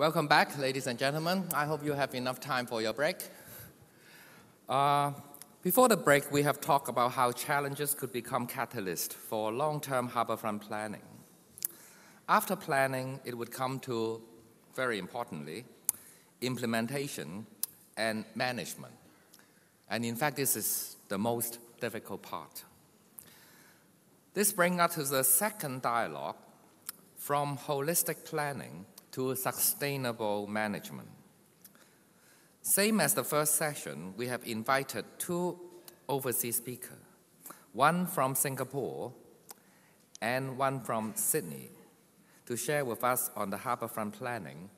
Welcome back, ladies and gentlemen. I hope you have enough time for your break. Before the break, we have talked about how challenges could become catalysts for long-term harbourfront planning. After planning, it would come to, very importantly, implementation and management. And in fact, this is the most difficult part. This brings us to the second dialogue, from holistic planning to sustainable management. Same as the first session, we have invited two overseas speakers, one from Singapore and one from Sydney, to share with us on the harbourfront planning,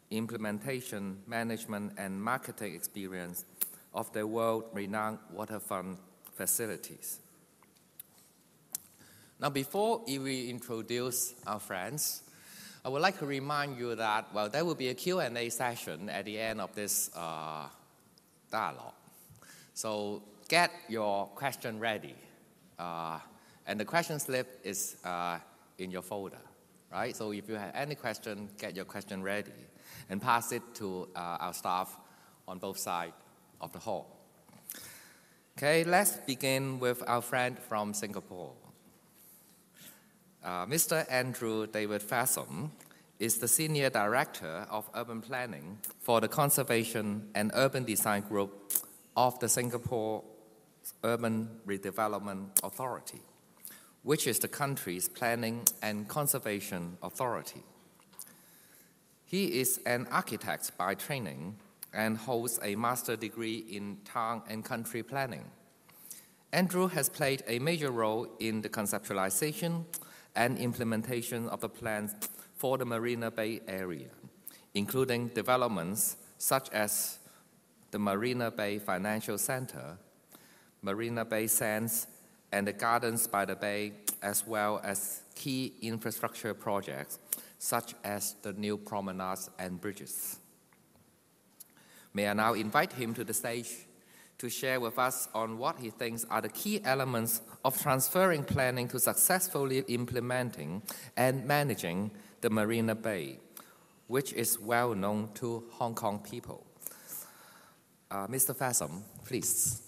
implementation, management, and marketing experience of the world-renowned waterfront facilities. Now, before we introduce our friends, I would like to remind you that, well, there will be a Q&A session at the end of this dialogue. So get your question ready. And the question slip is in your folder, right? So if you have any question, get your question ready and pass it to our staff on both sides of the hall. Okay, let's begin with our friend from Singapore. Mr. Andrew David FASSAM is the Senior Director of Urban Planning for the Conservation and Urban Design Group of the Singapore Urban Redevelopment Authority, which is the country's planning and conservation authority. He is an architect by training and holds a master's degree in town and country planning. Andrew has played a major role in the conceptualization and implementation of the plans for the Marina Bay area, including developments such as the Marina Bay Financial Center, Marina Bay Sands, and the Gardens by the Bay, as well as key infrastructure projects such as the new promenades and bridges. May I now invite him to the stage to share with us on what he thinks are the key elements of transferring planning to successfully implementing and managing the Marina Bay, which is well known to Hong Kong people. Mr. FASSAM, please.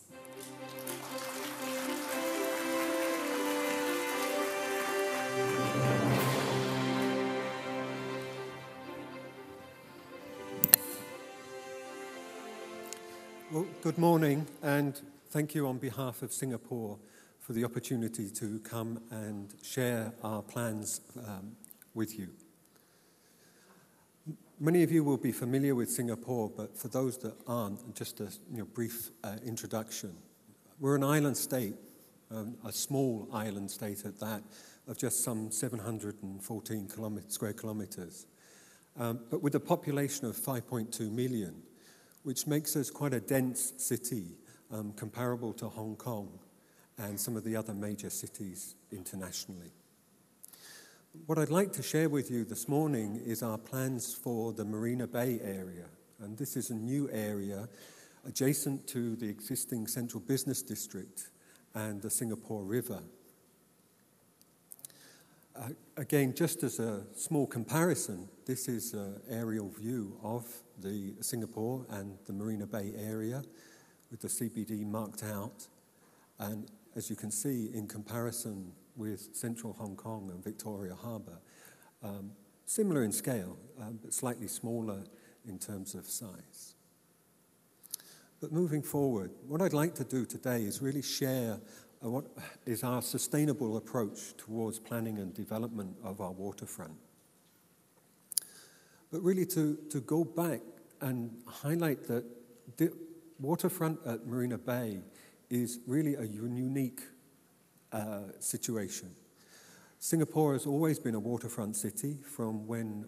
Well, good morning, and thank you on behalf of Singapore for the opportunity to come and share our plans with you. Many of you will be familiar with Singapore, but for those that aren't, just a brief introduction. We're an island state, a small island state at that, of just some 714 square kilometers, but with a population of 5.2 million, which makes us quite a dense city, comparable to Hong Kong and some of the other major cities internationally. What I'd like to share with you this morning is our plans for the Marina Bay area. And this is a new area adjacent to the existing Central Business District and the Singapore River. Again, just as a small comparison, this is an aerial view of the Singapore and the Marina Bay area with the CBD marked out. And as you can see, in comparison with central Hong Kong and Victoria Harbour, similar in scale, but slightly smaller in terms of size. But moving forward, what I'd like to do today is really share what is our sustainable approach towards planning and development of our waterfront. But really to go back and highlight that the waterfront at Marina Bay is really a unique situation. Singapore has always been a waterfront city from when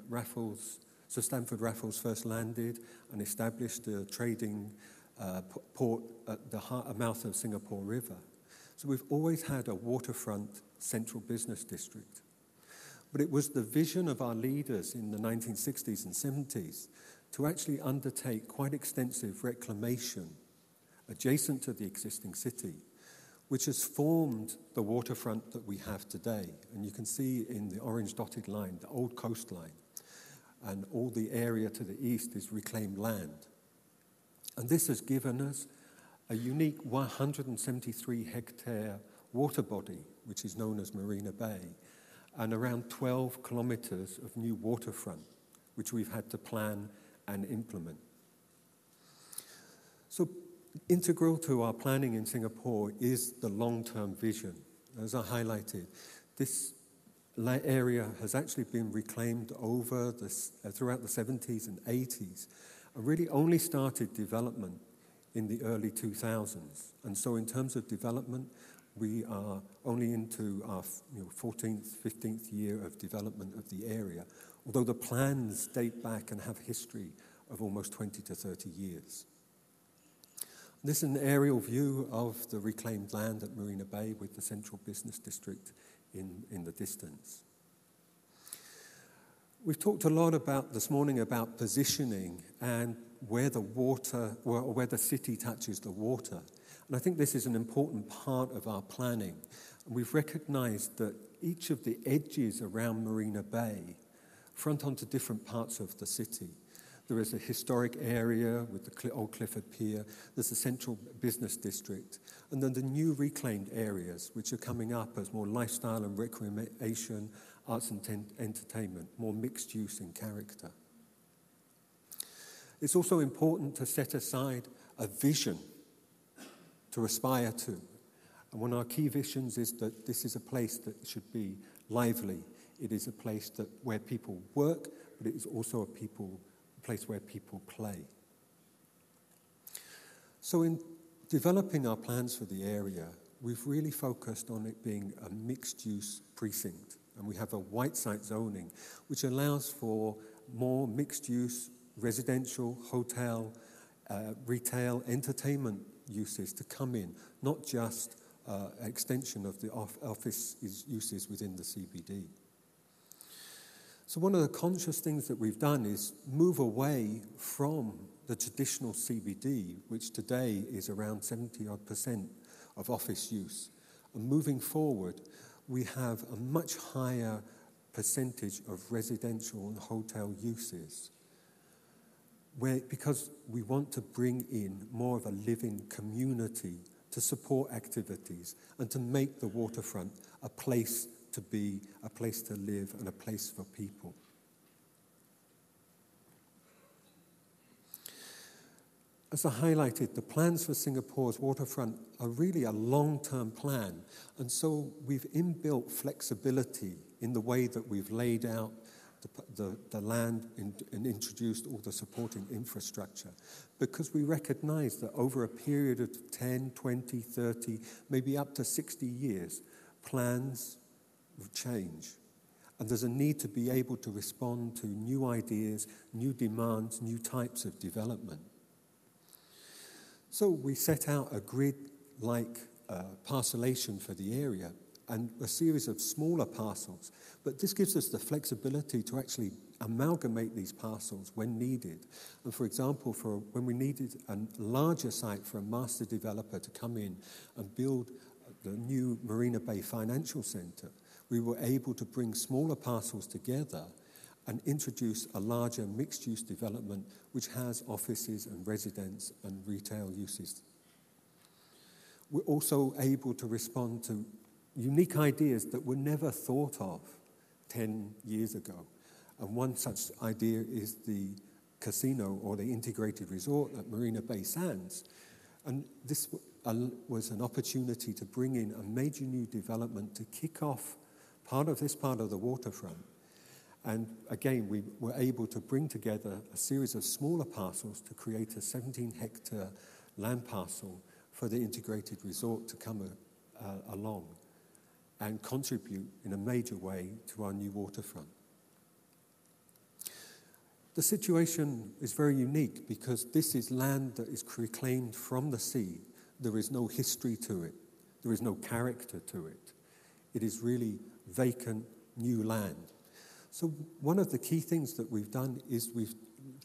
Sir Stamford Raffles first landed and established a trading port at the mouth of Singapore River. So we've always had a waterfront central business district. But it was the vision of our leaders in the 1960s and 70s to actually undertake quite extensive reclamation adjacent to the existing city, which has formed the waterfront that we have today. And you can see in the orange dotted line, the old coastline. and all the area to the east is reclaimed land. And this has given us a unique 173-hectare water body, which is known as Marina Bay, and around 12 kilometres of new waterfront, which we've had to plan and implement. So integral to our planning in Singapore is the long-term vision. As I highlighted, this area has actually been reclaimed over throughout the 70s and 80s, and really only started development in the early 2000s. And so in terms of development, we are only into our 14th, 15th year of development of the area, although the plans date back and have history of almost 20 to 30 years. This is an aerial view of the reclaimed land at Marina Bay with the central business district in the distance. We've talked a lot this morning about positioning and where the water, or where the city touches the water. And I think this is an important part of our planning. And we've recognized that each of the edges around Marina Bay front onto different parts of the city. There is a historic area with the Old Clifford Pier. There's a central business district. And then the new reclaimed areas, which are coming up as more lifestyle and recreation, arts and entertainment, more mixed use in character. It's also important to set aside a vision to aspire to. And one of our key visions is that this is a place that should be lively. It is a place where people work, but it is also a place where people play. So in developing our plans for the area, we've really focused on it being a mixed-use precinct. And we have a white site zoning, which allows for more mixed-use residential, hotel, retail, entertainment uses to come in, not just extension of the office uses within the CBD. So one of the conscious things that we've done is move away from the traditional CBD, which today is around 70% of office use. And moving forward, we have a much higher percentage of residential and hotel uses, because we want to bring in more of a living community to support activities and to make the waterfront a place to be, a place to live, and a place for people. As I highlighted, the plans for Singapore's waterfront are really a long-term plan, and so we've inbuilt flexibility in the way that we've laid out the land and introduced all the supporting infrastructure, because we recognize that over a period of 10, 20, 30, maybe up to 60 years, plans will change. And there's a need to be able to respond to new ideas, new demands, new types of development. So we set out a grid-like parcellation for the area and a series of smaller parcels. But this gives us the flexibility to actually amalgamate these parcels when needed. And for example, when we needed a larger site for a master developer to come in and build the new Marina Bay Financial Centre, we were able to bring smaller parcels together and introduce a larger mixed-use development which has offices and residence and retail uses. We're also able to respond to unique ideas that were never thought of 10 years ago. And one such idea is the casino or the integrated resort at Marina Bay Sands. And this was an opportunity to bring in a major new development to kick off part of the waterfront. And again, we were able to bring together a series of smaller parcels to create a 17-hectare land parcel for the integrated resort to come along and contribute in a major way to our new waterfront. The situation is very unique because this is land that is reclaimed from the sea. There is no history to it. There is no character to it. It is really vacant, new land. So one of the key things that we've done is we've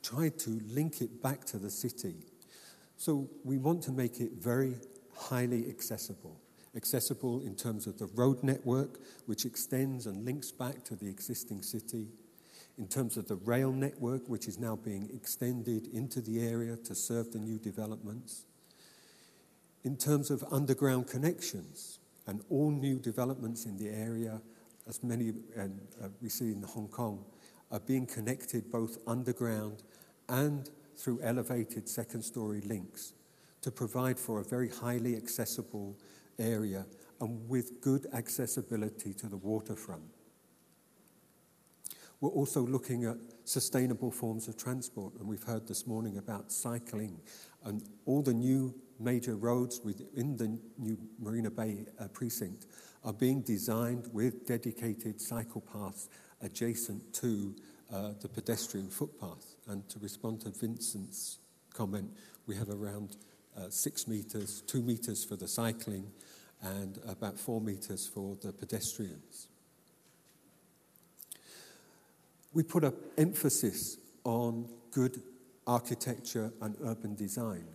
tried to link it back to the city. So we want to make it very highly accessible. Accessible in terms of the road network, which extends and links back to the existing city. in terms of the rail network, which is now being extended into the area to serve the new developments, in terms of underground connections, and all new developments in the area, as many we see in Hong Kong, are being connected both underground and through elevated second-story links to provide for a very highly accessible area and with good accessibility to the waterfront. We're also looking at sustainable forms of transport, and we've heard this morning about cycling, and all the new major roads within the new Marina Bay precinct are being designed with dedicated cycle paths adjacent to the pedestrian footpath. And to respond to Vincent's comment, we have around 6 meters, 2 meters for the cycling and about 4 meters for the pedestrians. We put an emphasis on good architecture and urban design,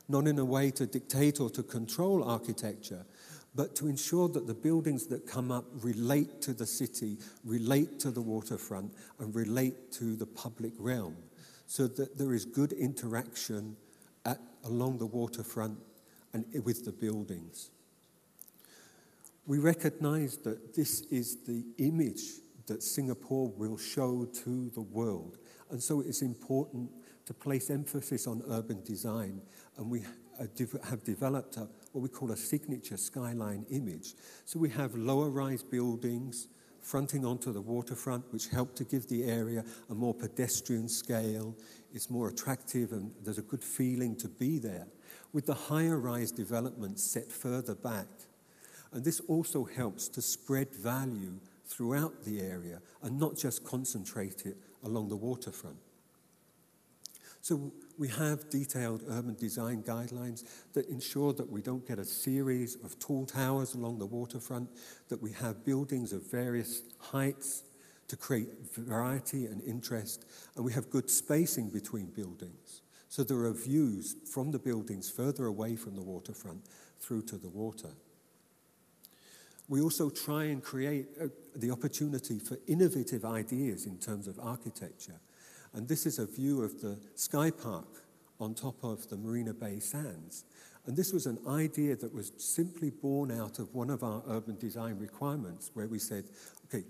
not in a way to dictate or to control architecture, but to ensure that the buildings that come up relate to the city, relate to the waterfront, and relate to the public realm, so that there is good interaction along the waterfront and with the buildings. We recognize that this is the image that Singapore will show to the world. And so it's important to place emphasis on urban design. And we have developed what we call a signature skyline image. So we have lower-rise buildings fronting onto the waterfront, which help to give the area a more pedestrian scale. It's more attractive and there's a good feeling to be there, with the higher-rise developments set further back. And this also helps to spread value throughout the area and not just concentrate it along the waterfront. So we have detailed urban design guidelines that ensure that we don't get a series of tall towers along the waterfront, that we have buildings of various heights to create variety and interest, and we have good spacing between buildings. So there are views from the buildings further away from the waterfront through to the water. We also try and create the opportunity for innovative ideas in terms of architecture. And this is a view of the Sky Park on top of the Marina Bay Sands. And this was an idea that was simply born out of one of our urban design requirements, where we said, okay,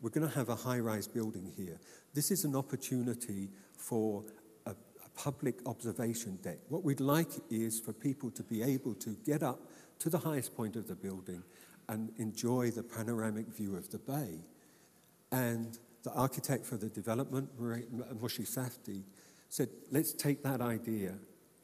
we're going to have a high-rise building here. This is an opportunity for a public observation deck. What we'd like is for people to be able to get up to the highest point of the building and enjoy the panoramic view of the bay. And the architect for the development, Moshi Safdie, said, let's take that idea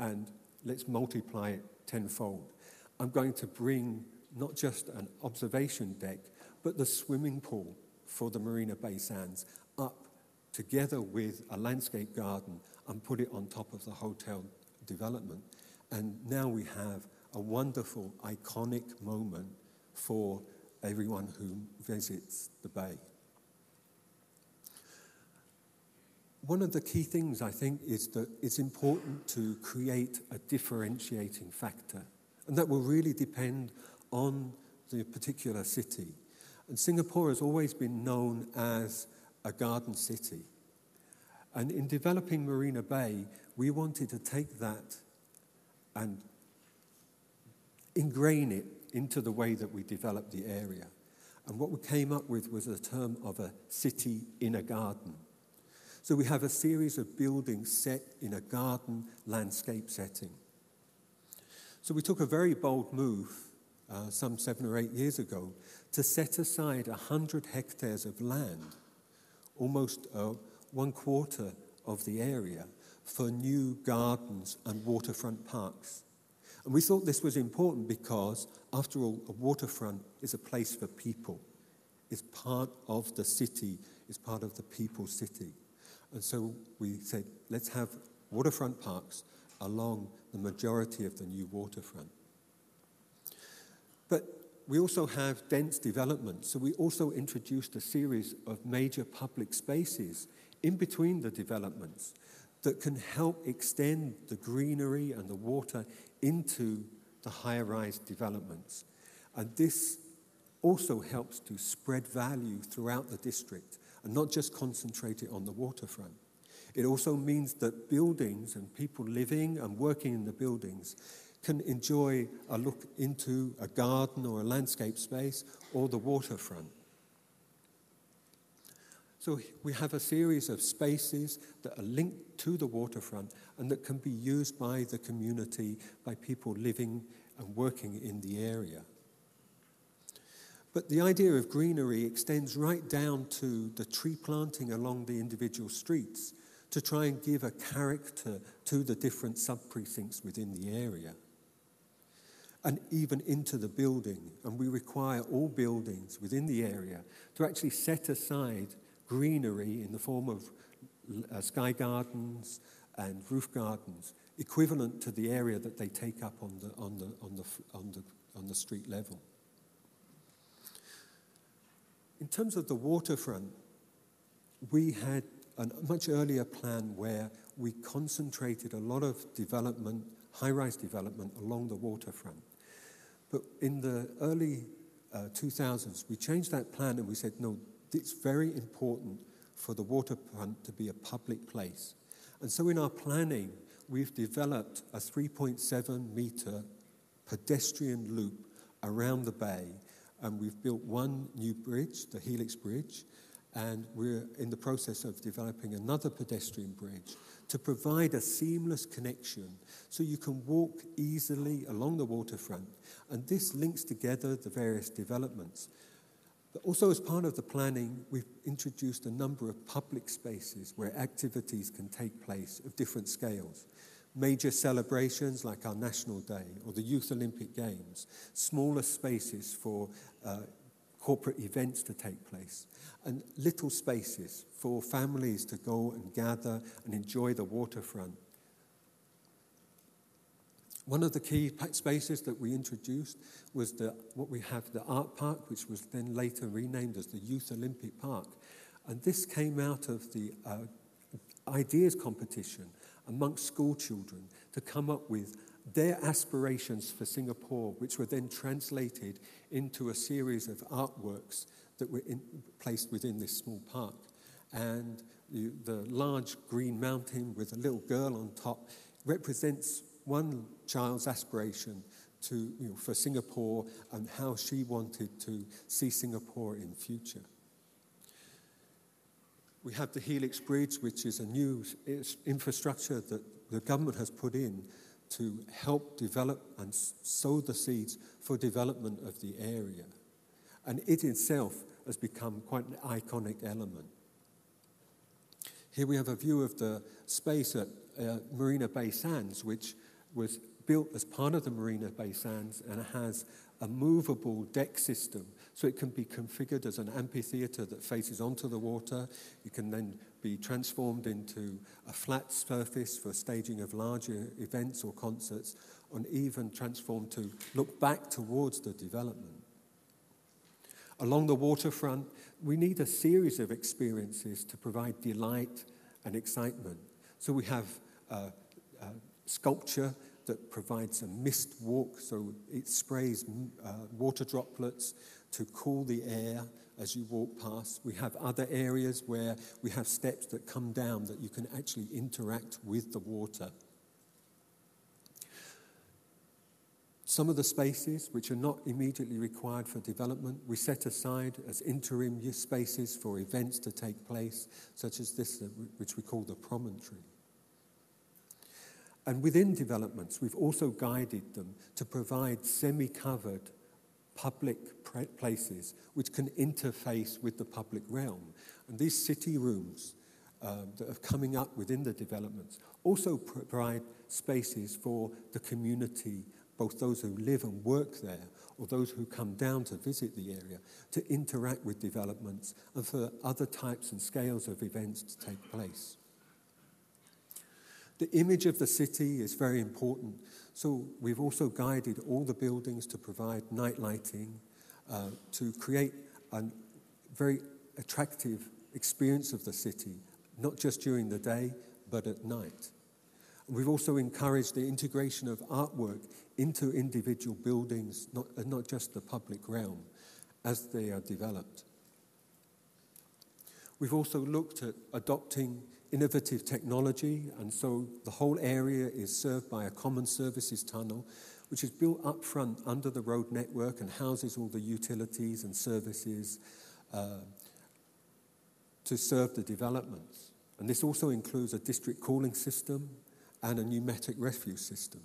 and let's multiply it tenfold. I'm going to bring not just an observation deck, but the swimming pool for the Marina Bay Sands up together with a landscape garden and put it on top of the hotel development. And now we have a wonderful, iconic moment for everyone who visits the bay. One of the key things, I think, is that it's important to create a differentiating factor, and that will really depend on the particular city. And Singapore has always been known as a garden city. And in developing Marina Bay, we wanted to take that and ingrain it into the way that we developed the area. And what we came up with was a term of a city in a garden. So we have a series of buildings set in a garden landscape setting. So we took a very bold move some 7 or 8 years ago to set aside 100 hectares of land, almost 1/4 of the area, for new gardens and waterfront parks. And we thought this was important because, after all, a waterfront is a place for people. It's part of the city, it's part of the people's city. And so we said, let's have waterfront parks along the majority of the new waterfront. But we also have dense development, so we also introduced a series of major public spaces in between the developments that can help extend the greenery and the water into the higher-rise developments. And this also helps to spread value throughout the district and not just concentrate it on the waterfront. It also means that buildings and people living and working in the buildings can enjoy a look into a garden or a landscape space or the waterfront. So we have a series of spaces that are linked to the waterfront and that can be used by the community, by people living and working in the area. But the idea of greenery extends right down to the tree planting along the individual streets to try and give a character to the different sub-precincts within the area. And even into the building. And we require all buildings within the area to actually set aside greenery in the form of sky gardens and roof gardens, equivalent to the area that they take up on the street level. In terms of the waterfront, we had a much earlier plan where we concentrated a lot of development, high-rise development along the waterfront. But in the early 2000s, we changed that plan and we said, no, it's very important for the waterfront to be a public place. And so in our planning, we've developed a 3.7-metre pedestrian loop around the bay, and we've built one new bridge, the Helix Bridge, and we're in the process of developing another pedestrian bridge to provide a seamless connection so you can walk easily along the waterfront. And this links together the various developments. But also as part of the planning, we've introduced a number of public spaces where activities can take place of different scales. Major celebrations like our National Day or the Youth Olympic Games, smaller spaces for corporate events to take place, and little spaces for families to go and gather and enjoy the waterfront. One of the key spaces that we introduced was the art park, which was then later renamed as the Youth Olympic Park. And this came out of the ideas competition amongst school children to come up with their aspirations for Singapore, which were then translated into a series of artworks that were placed within this small park. And the large green mountain with a little girl on top represents one child's aspiration for Singapore and how she wanted to see Singapore in future. We have the Helix Bridge, which is a new infrastructure that the government has put in to help develop and sow the seeds for development of the area. And it itself has become quite an iconic element. Here we have a view of the space at Marina Bay Sands, which was built as part of the Marina Bay Sands and has a movable deck system, so it can be configured as an amphitheatre that faces onto the water. It can then be transformed into a flat surface for staging of larger events or concerts, and even transformed to look back towards the development. Along the waterfront, we need a series of experiences to provide delight and excitement. So we have sculpture that provides a mist walk, so it sprays water droplets to cool the air as you walk past. We have other areas where we have steps that come down that you can actually interact with the water. Some of the spaces which are not immediately required for development, we set aside as interim use spaces for events to take place, such as this, which we call the promontory. And within developments, we've also guided them to provide semi-covered public places which can interface with the public realm. And these city rooms that are coming up within the developments also provide spaces for the community, both those who live and work there or those who come down to visit the area, to interact with developments and for other types and scales of events to take place. The image of the city is very important, so we've also guided all the buildings to provide night lighting, to create a very attractive experience of the city, not just during the day, but at night. We've also encouraged the integration of artwork into individual buildings, not just the public realm, as they are developed. We've also looked at adopting innovative technology, and so the whole area is served by a common services tunnel, which is built up front under the road network and houses all the utilities and services to serve the developments. And this also includes a district cooling system and a pneumatic refuse system.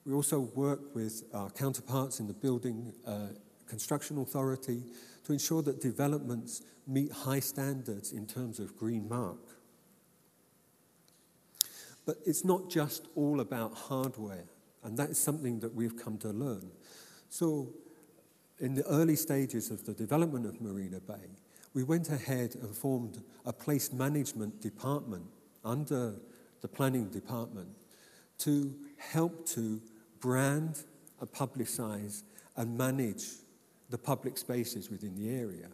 We also work with our counterparts in the Building Construction Authority to ensure that developments meet high standards in terms of green mark. But it's not just all about hardware, and that is something that we've come to learn. So in the early stages of the development of Marina Bay, we went ahead and formed a place management department under the planning department to help to brand and publicize and manage the public spaces within the area.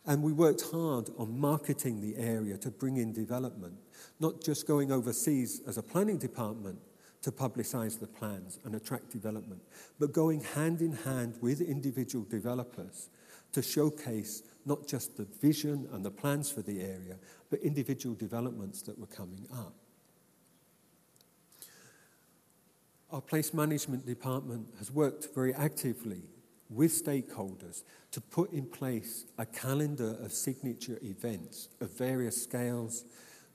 And we worked hard on marketing the area to bring in development, not just going overseas as a planning department to publicize the plans and attract development, but going hand in hand with individual developers to showcase not just the vision and the plans for the area, but individual developments that were coming up. Our place management department has worked very actively with stakeholders to put in place a calendar of signature events of various scales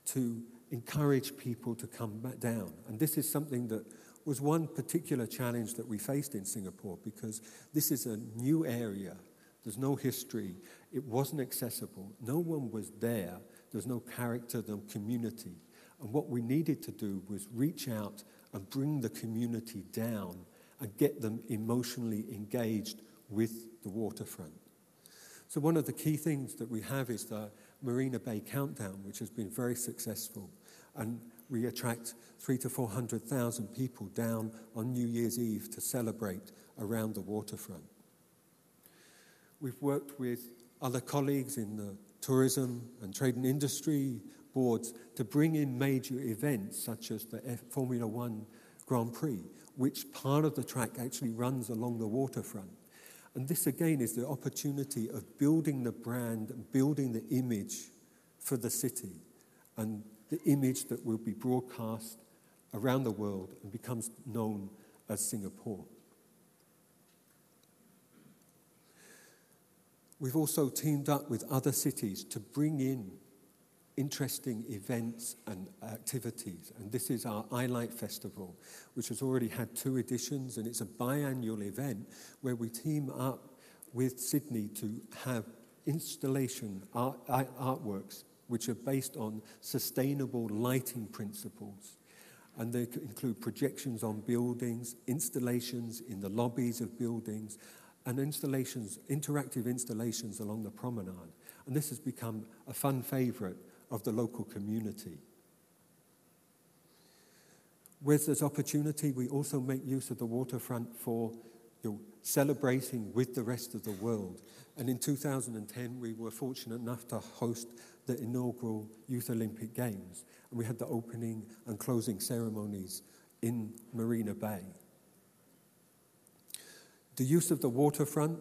to encourage people to come back down. And this is something that was one particular challenge that we faced in Singapore, because this is a new area. There's no history. It wasn't accessible. No one was there. There's no character, no community. And what we needed to do was reach out and bring the community down and get them emotionally engaged with the waterfront. So one of the key things that we have is the Marina Bay Countdown, which has been very successful. And we attract 300,000 to 400,000 people down on New Year's Eve to celebrate around the waterfront. We've worked with other colleagues in the tourism and trade and industry boards to bring in major events such as the Formula One Grand Prix, which part of the track actually runs along the waterfront. And this again is the opportunity of building the brand and building the image for the city, and the image that will be broadcast around the world and becomes known as Singapore. We've also teamed up with other cities to bring in interesting events and activities. And this is our iLight Festival, which has already had 2 editions, and it's a biannual event where we team up with Sydney to have installation artworks which are based on sustainable lighting principles. And they include projections on buildings, installations in the lobbies of buildings, and interactive installations along the promenade. And this has become a fun favourite of the local community. Where there's opportunity, we also make use of the waterfront for celebrating with the rest of the world. And in 2010, we were fortunate enough to host the inaugural Youth Olympic Games. And we had the opening and closing ceremonies in Marina Bay. The use of the waterfront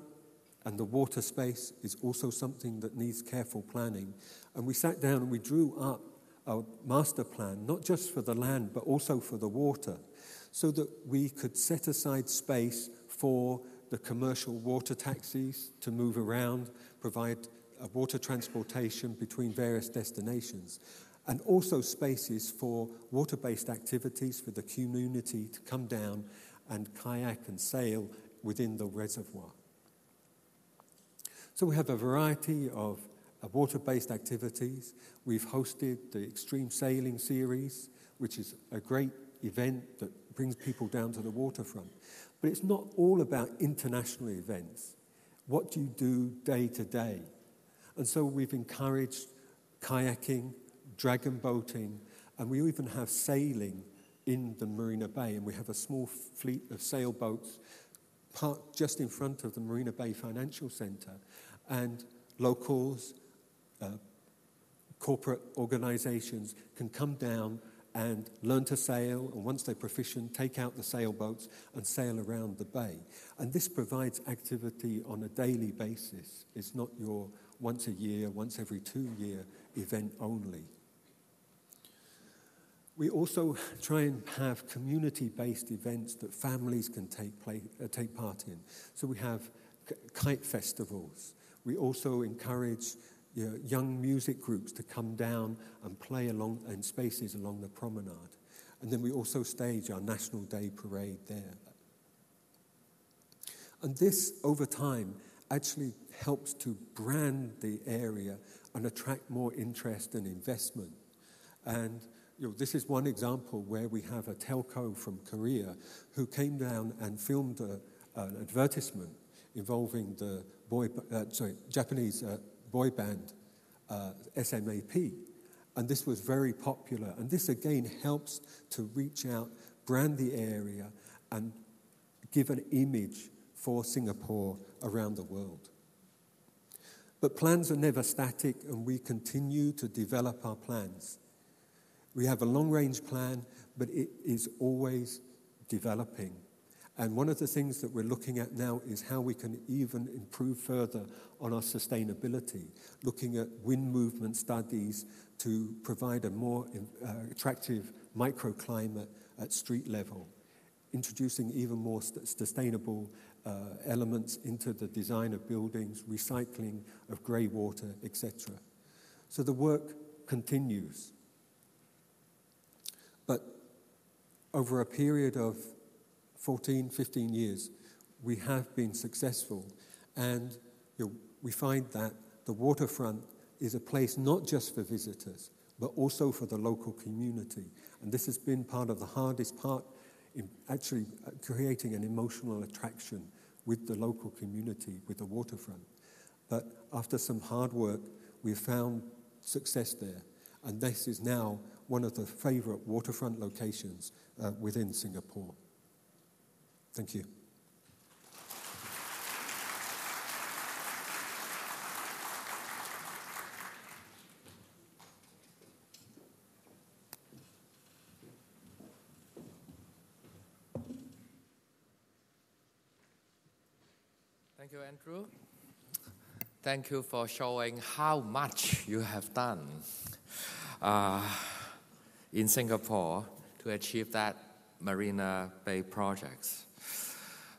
and the water space is also something that needs careful planning. And we sat down and we drew up a master plan, not just for the land, but also for the water, so that we could set aside space for the commercial water taxis to move around, provide water transportation between various destinations, and also spaces for water-based activities for the community to come down and kayak and sail within the reservoir. So we have a variety of water-based activities. We've hosted the Extreme Sailing Series, which is a great event that brings people down to the waterfront. But it's not all about international events. What do you do day to day? And so we've encouraged kayaking, dragon boating, and we even have sailing in the Marina Bay. And we have a small fleet of sailboats parked just in front of the Marina Bay Financial Centre, and locals, corporate organisations can come down and learn to sail, and once they're proficient, take out the sailboats and sail around the bay. And this provides activity on a daily basis. It's not your once a year, once every 2-year event only. We also try and have community-based events that families can take part in. So we have kite festivals. We also encourage young music groups to come down and play along in spaces along the promenade. And then we also stage our National Day parade there. And this, over time, actually helps to brand the area and attract more interest and investment. And this is one example where we have a telco from Korea who came down and filmed an advertisement involving the Japanese boy band SMAP. And this was very popular. And this again helps to reach out, brand the area, and give an image for Singapore around the world. But plans are never static, and we continue to develop our plans. We have a long-range plan, but it is always developing. And one of the things that we're looking at now is how we can even improve further on our sustainability, looking at wind movement studies to provide a more attractive microclimate at street level, introducing even more sustainable elements into the design of buildings, recycling of grey water, etc. So the work continues. But over a period of 14, 15 years, we have been successful. And we find that the waterfront is a place not just for visitors, but also for the local community. And this has been part of the hardest part in actually creating an emotional attraction with the local community, with the waterfront. But after some hard work, we've found success there. And this is now one of the favorite waterfront locations within Singapore. Thank you. Thank you, Andrew. Thank you for showing how much you have done in Singapore to achieve that Marina Bay projects.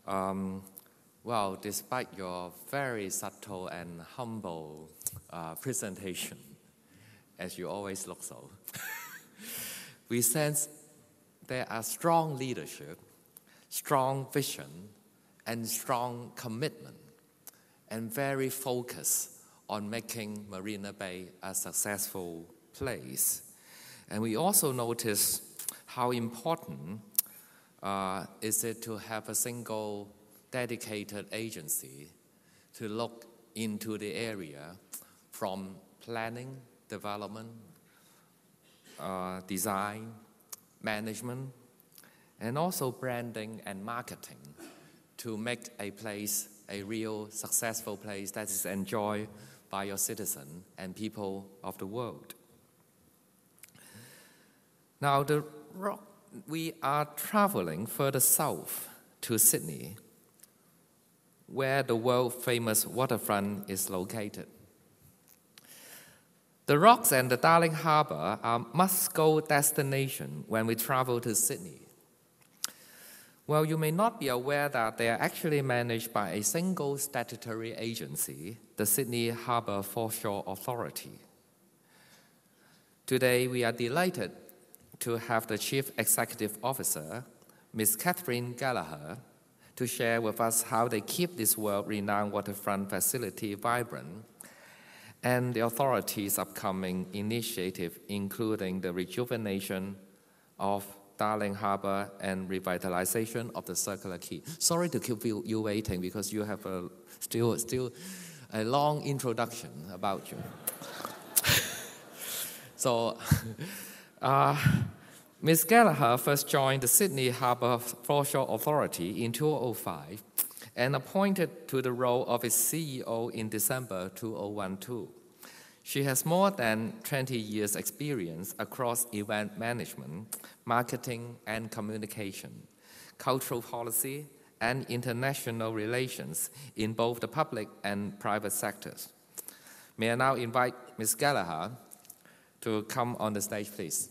Well, despite your very subtle and humble presentation, as you always look so, we sense there are strong leadership, strong vision, and strong commitment, and very focused on making Marina Bay a successful place. And we also notice how important is it to have a single dedicated agency to look into the area from planning, development, design, management, and also branding and marketing to make a place a real successful place that is enjoyed by your citizens and people of the world. Now, we are traveling further south to Sydney, where the world-famous waterfront is located. The Rocks and the Darling Harbour are must-go destinations when we travel to Sydney. Well, you may not be aware that they are actually managed by a single statutory agency, the Sydney Harbour Foreshore Authority. Today, we are delighted to have the Chief Executive Officer, Ms Catherine GALLAGHER, to share with us how they keep this world-renowned waterfront facility vibrant and the authority's upcoming initiative, including the rejuvenation of Darling Harbour and revitalization of the Circular Quay. Sorry to keep you waiting because you have still a long introduction about you. So, Ms Gallagher first joined the Sydney Harbour Foreshore Authority in 2005 and appointed to the role of its CEO in December 2012. She has more than 20 years' experience across event management, marketing and communication, cultural policy, and international relations in both the public and private sectors. May I now invite Ms Gallagher to come on the stage, please.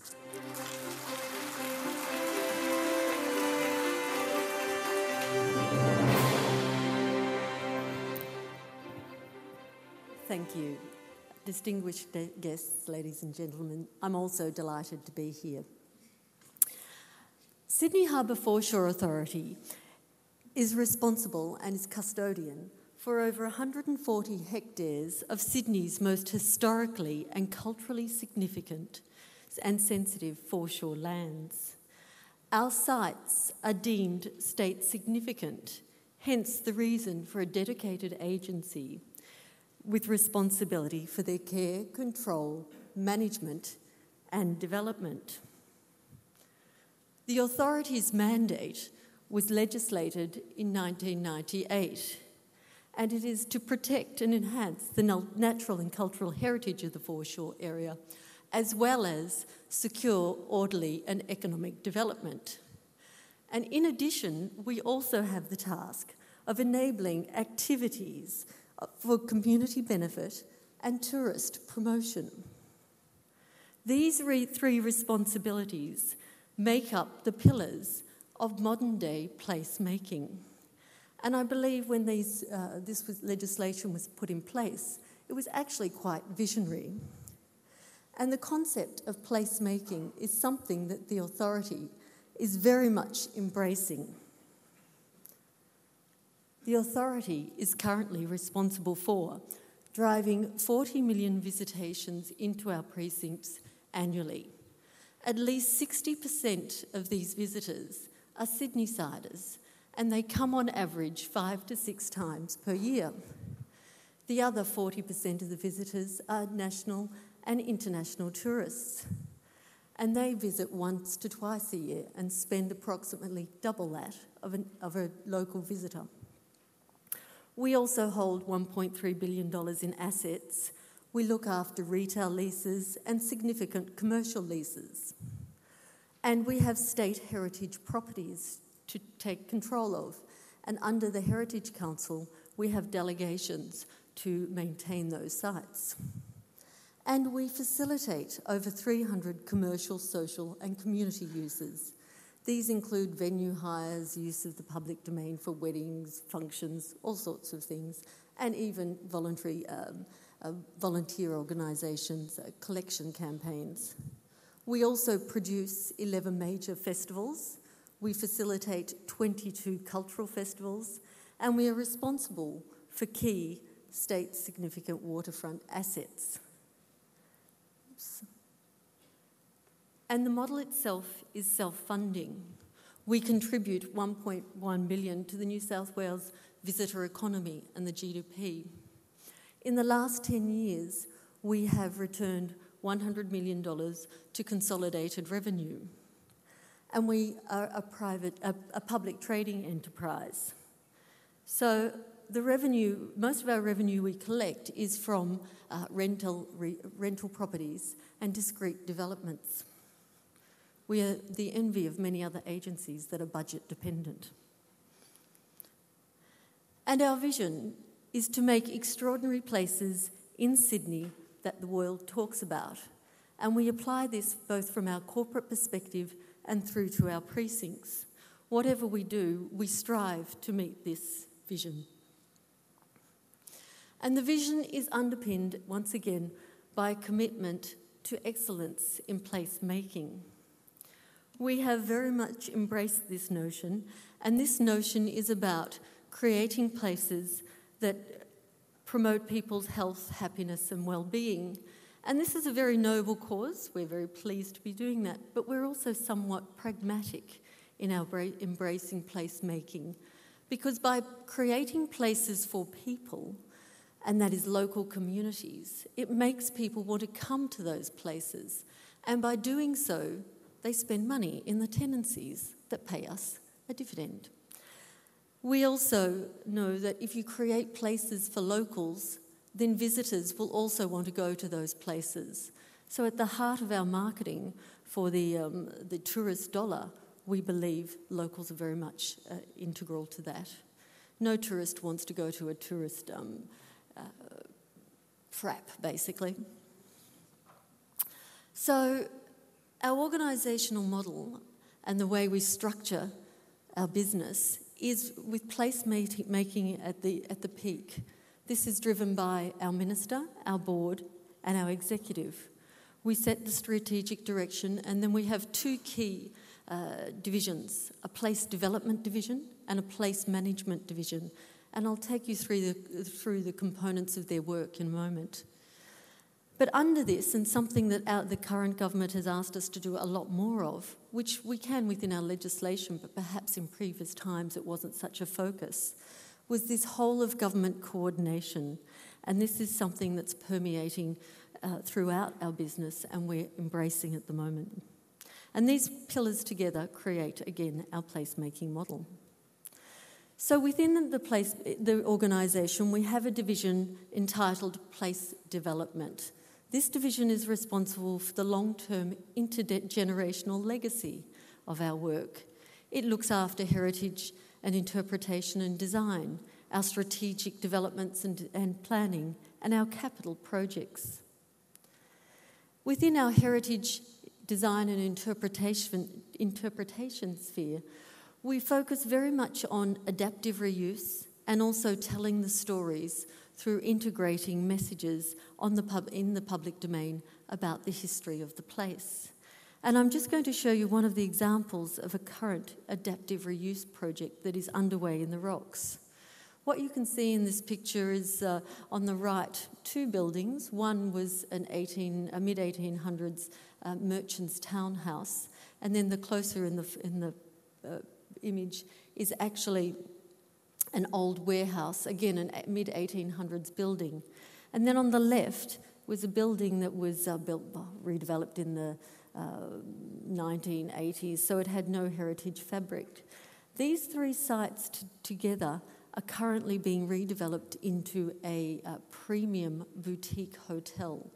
Thank you. Distinguished guests, ladies and gentlemen, I'm also delighted to be here. Sydney Harbour Foreshore Authority is responsible and is custodian for over 140 hectares of Sydney's most historically and culturally significant and sensitive foreshore lands. Our sites are deemed state significant, hence the reason for a dedicated agency with responsibility for their care, control, management and development. The authority's mandate was legislated in 1998, and it is to protect and enhance the natural and cultural heritage of the foreshore area, as well as secure, orderly and economic development. And in addition, we also have the task of enabling activities for community benefit and tourist promotion. These three responsibilities make up the pillars of modern-day placemaking. And I believe when legislation was put in place, it was actually quite visionary. And the concept of placemaking is something that the authority is very much embracing. The authority is currently responsible for driving 40 million visitations into our precincts annually. At least 60% of these visitors are Sydney-siders, and they come on average 5 to 6 times per year. The other 40% of the visitors are national and international tourists, and they visit once to twice a year and spend approximately double that of a local visitor. We also hold $1.3 billion in assets. We look after retail leases and significant commercial leases. And we have state heritage properties to take control of. And under the Heritage Council, we have delegations to maintain those sites. And we facilitate over 300 commercial, social and community uses. These include venue hires, use of the public domain for weddings, functions, all sorts of things, and even volunteer organisations, collection campaigns. We also produce 11 major festivals. We facilitate 22 cultural festivals, and we are responsible for key state significant waterfront assets. Oops. And the model itself is self-funding. We contribute $1.1 billion to the New South Wales visitor economy and the GDP. In the last 10 years, we have returned $100 million to consolidated revenue. And we are a public trading enterprise. So most of our revenue we collect is from rental properties and discrete developments. We are the envy of many other agencies that are budget dependent. And our vision is to make extraordinary places in Sydney that the world talks about. And we apply this both from our corporate perspective and through to our precincts. Whatever we do, we strive to meet this vision. And the vision is underpinned, once again, by a commitment to excellence in placemaking. We have very much embraced this notion, and this notion is about creating places that promote people's health, happiness and well-being. And this is a very noble cause. We're very pleased to be doing that, but we're also somewhat pragmatic in our embracing placemaking, because by creating places for people, and that is local communities, it makes people want to come to those places. And by doing so, they spend money in the tenancies that pay us a dividend. We also know that if you create places for locals, then visitors will also want to go to those places. So at the heart of our marketing for the tourist dollar, we believe locals are very much integral to that. No tourist wants to go to a tourist FRAP, basically. So our organisational model and the way we structure our business is with place-making at the peak. This is driven by our minister, our board, and our executive. We set the strategic direction, and then we have two key divisions, a place development division and a place management division. And I'll take you through the components of their work in a moment. But under this, and something that the current government has asked us to do a lot more of, which we can within our legislation, but perhaps in previous times it wasn't such a focus, was this whole of government coordination. And this is something that's permeating throughout our business, and we're embracing at the moment. And these pillars together create, again, our placemaking model. So within the organisation, we have a division entitled Place Development. This division is responsible for the long-term intergenerational legacy of our work. It looks after heritage and interpretation and design, our strategic developments and planning, and our capital projects. Within our heritage, design and interpretation sphere, we focus very much on adaptive reuse and also telling the stories through integrating messages in the public domain about the history of the place. And I'm just going to show you one of the examples of a current adaptive reuse project that is underway in the rocks. What you can see in this picture is on the right, two buildings. One was a mid-1800s merchant's townhouse, and then the closer in the image is actually an old warehouse, again, a mid-1800s building. And then on the left was a building that was redeveloped in the 1980s, so it had no heritage fabric. These three sites together are currently being redeveloped into a premium boutique hotel.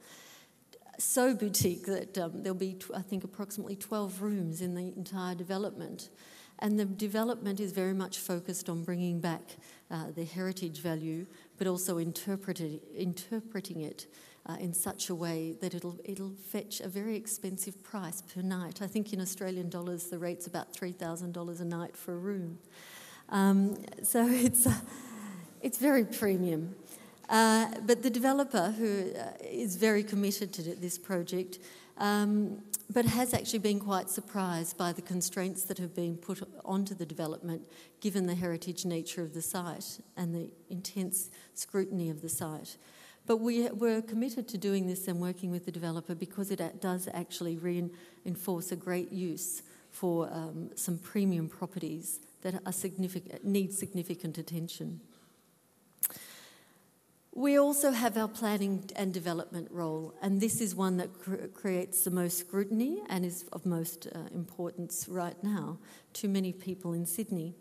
So boutique that there'll be, I think, approximately 12 rooms in the entire development. And the development is very much focused on bringing back the heritage value, but also interpreting it in such a way that it'll fetch a very expensive price per night. I think in Australian dollars the rate's about $3,000 a night for a room. So it's very premium. But the developer, who is very committed to this project, but has actually been quite surprised by the constraints that have been put onto the development, given the heritage nature of the site and the intense scrutiny of the site. But we're committed to doing this and working with the developer because it does actually reinforce a great use for some premium properties that are need significant attention. We also have our planning and development role, and this is one that creates the most scrutiny and is of most importance right now to many people in Sydney.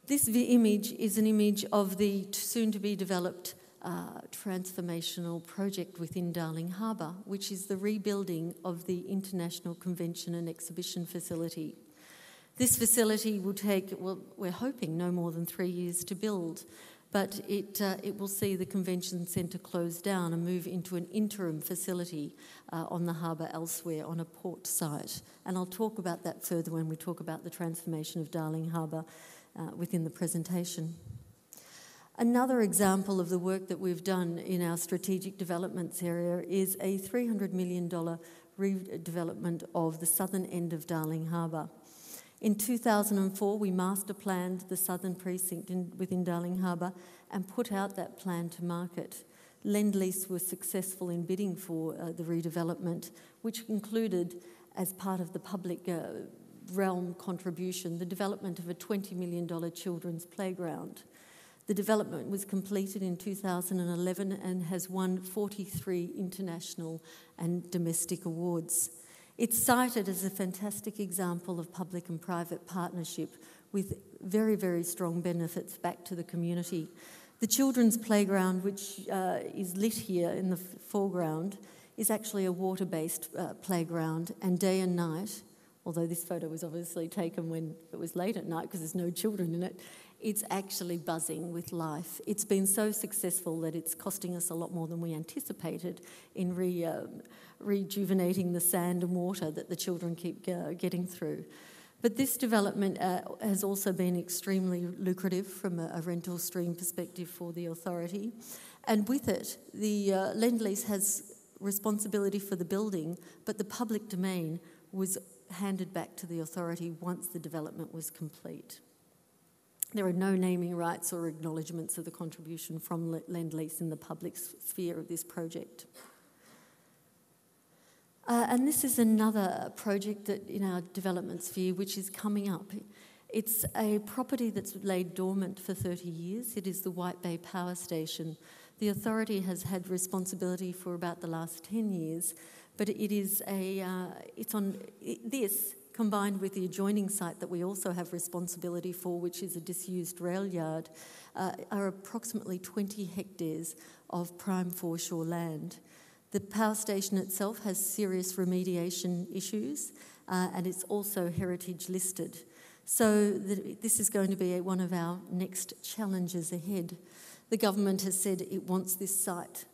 This image is an image of the soon-to-be developed transformational project within Darling Harbour, which is the rebuilding of the International Convention and Exhibition Facility. This facility will take, well, we're hoping no more than 3 years to build, but it will see the convention centre close down and move into an interim facility on the harbour elsewhere on a port site. And I'll talk about that further when we talk about the transformation of Darling Harbour within the presentation. Another example of the work that we've done in our strategic developments area is a $300 million redevelopment of the southern end of Darling Harbour. In 2004, we master planned the southern precinct within Darling Harbour and put out that plan to market. Lend-Lease was successful in bidding for the redevelopment, which included, as part of the public realm contribution, the development of a $20 million children's playground. The development was completed in 2011 and has won 43 international and domestic awards. It's cited as a fantastic example of public and private partnership with very, very strong benefits back to the community. The children's playground, which is lit here in the foreground, is actually a water-based playground, and day and night although this photo was obviously taken when it was late at night because there's no children in it, it's actually buzzing with life. It's been so successful that it's costing us a lot more than we anticipated in rejuvenating the sand and water that the children keep getting through. But this development has also been extremely lucrative from a rental stream perspective for the authority. And with it, the Lend-Lease has responsibility for the building, but the public domain was handed back to the authority once the development was complete. There are no naming rights or acknowledgements of the contribution from Lend-Lease in the public sphere of this project. And this is another project that in our development sphere which is coming up. It's a property that's laid dormant for 30 years. It is the White Bay Power Station. The authority has had responsibility for about the last 10 years, but it is this combined with the adjoining site that we also have responsibility for, which is a disused rail yard, are approximately 20 hectares of prime foreshore land. The power station itself has serious remediation issues, and it's also heritage listed. So this is going to be one of our next challenges ahead. The government has said it wants this site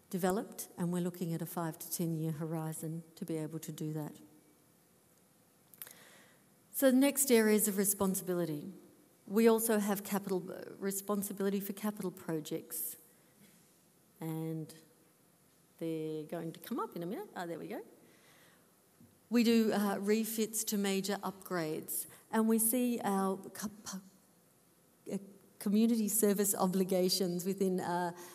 developed, and we're looking at a 5 to 10 year horizon to be able to do that. So the next areas of responsibility. We also have capital responsibility for capital projects, and they're going to come up in a minute. There we go. We do refits to major upgrades, and we see our community service obligations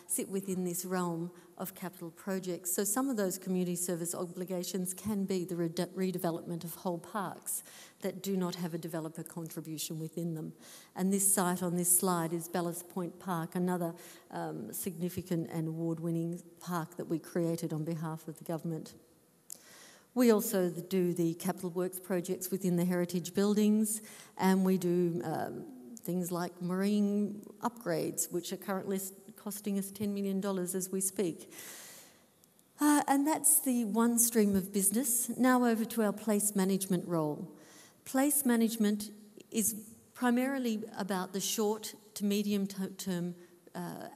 sit within this realm of capital projects. So some of those community service obligations can be the redevelopment of whole parks that do not have a developer contribution within them. And this site on this slide is Ballast Point Park, another significant and award-winning park that we created on behalf of the government. We also do the capital works projects within the heritage buildings, and we do things like marine upgrades, which are currently costing us $10 million as we speak. And that's the one stream of business. Now over to our place management role. Place management is primarily about the short to medium term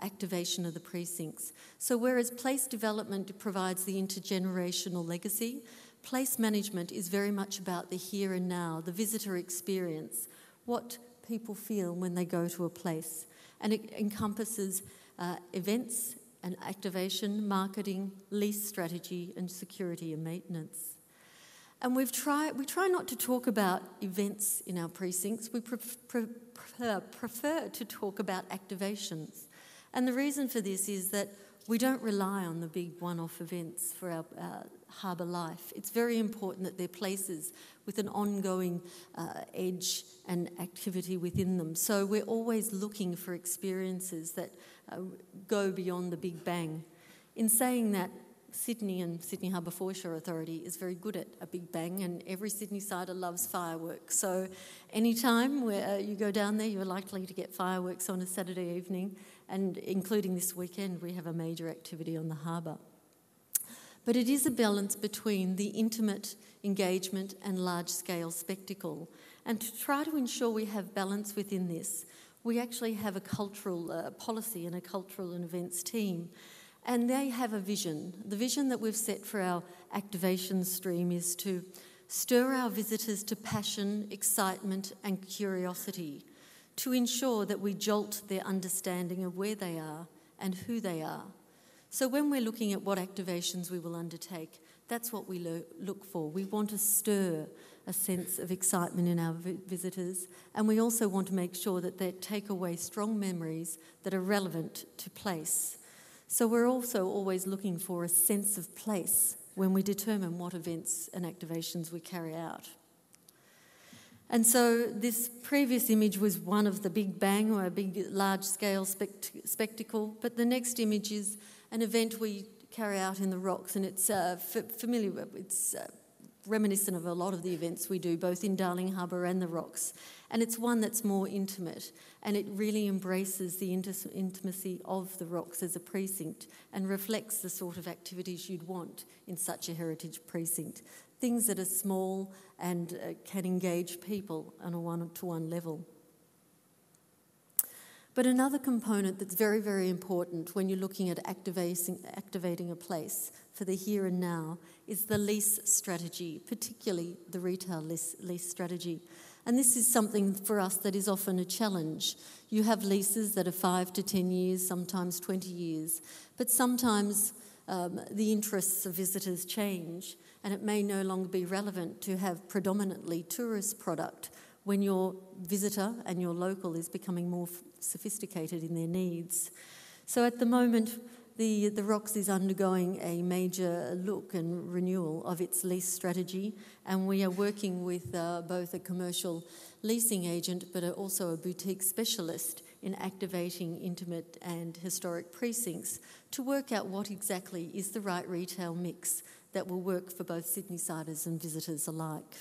activation of the precincts. So whereas place development provides the intergenerational legacy, place management is very much about the here and now, the visitor experience, what people feel when they go to a place. And it encompasses events and activation, marketing, lease strategy, and security and maintenance. And we try not to talk about events in our precincts. We prefer to talk about activations. And the reason for this is that we don't rely on the big one-off events for our harbour life. It's very important that they're places with an ongoing edge and activity within them. So we're always looking for experiences that go beyond the big bang. In saying that, Sydney and Sydney Harbour Foreshore Authority is very good at a big bang, and every Sydney-sider loves fireworks. So anytime you go down there, you're likely to get fireworks on a Saturday evening, and including this weekend, we have a major activity on the harbour. But it is a balance between the intimate engagement and large-scale spectacle. And to try to ensure we have balance within this, we actually have a cultural policy and a cultural and events team. And they have a vision. The vision that we've set for our activation stream is to stir our visitors to passion, excitement and curiosity, to ensure that we jolt their understanding of where they are and who they are. So when we're looking at what activations we will undertake, that's what we look for. We want to stir a sense of excitement in our visitors, and we also want to make sure that they take away strong memories that are relevant to place. So we're also always looking for a sense of place when we determine what events and activations we carry out. And so this previous image was one of the big bang, or a big large-scale spectacle, but the next image is an event we carry out in the rocks, and it's familiar. It's reminiscent of a lot of the events we do, both in Darling Harbour and the Rocks. And it's one that's more intimate, and it really embraces the intimacy of the Rocks as a precinct and reflects the sort of activities you'd want in such a heritage precinct. Things that are small and can engage people on a one-to-one level. But another component that's very, very important when you're looking at activating a place for the here and now is the lease strategy, particularly the retail lease strategy. And this is something for us that is often a challenge. You have leases that are 5 to 10 years, sometimes 20 years, but sometimes the interests of visitors change, and it may no longer be relevant to have predominantly tourist product when your visitor and your local is becoming more sophisticated in their needs. So at the moment, the Rocks is undergoing a major look and renewal of its lease strategy, and we are working with both a commercial leasing agent but also a boutique specialist in activating intimate and historic precincts to work out what exactly is the right retail mix that will work for both Sydney-siders and visitors alike.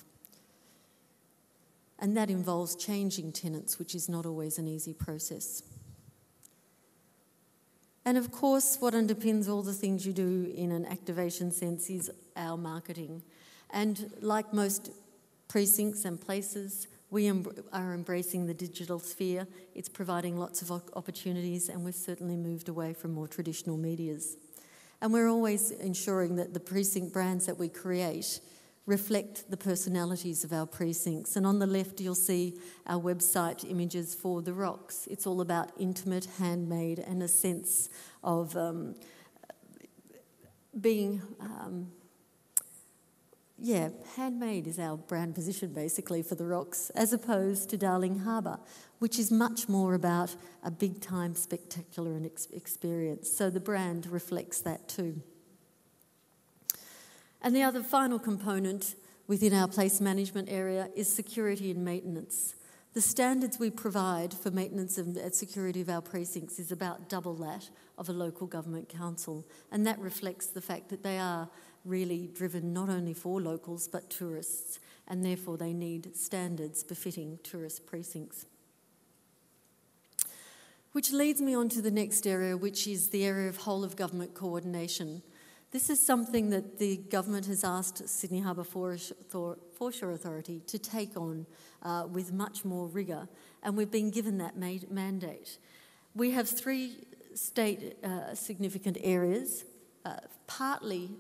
And that involves changing tenants, which is not always an easy process. And of course, what underpins all the things you do in an activation sense is our marketing. And like most precincts and places, we are embracing the digital sphere. It's providing lots of opportunities, and we've certainly moved away from more traditional medias. And we're always ensuring that the precinct brands that we create reflect the personalities of our precincts. And on the left, you'll see our website images for the Rocks. It's all about intimate, handmade, and a sense of being... handmade is our brand position basically for the Rocks, as opposed to Darling Harbour, which is much more about a big-time spectacular and experience. So the brand reflects that too. And the other final component within our place management area is security and maintenance. The standards we provide for maintenance and security of our precincts is about double that of a local government council, and that reflects the fact that they are really driven not only for locals but tourists, and therefore they need standards befitting tourist precincts. Which leads me on to the next area, which is the area of whole-of-government coordination. This is something that the government has asked Sydney Harbour Foreshore Authority to take on with much more rigour, and we've been given that mandate. We have 3 state significant areas, partly,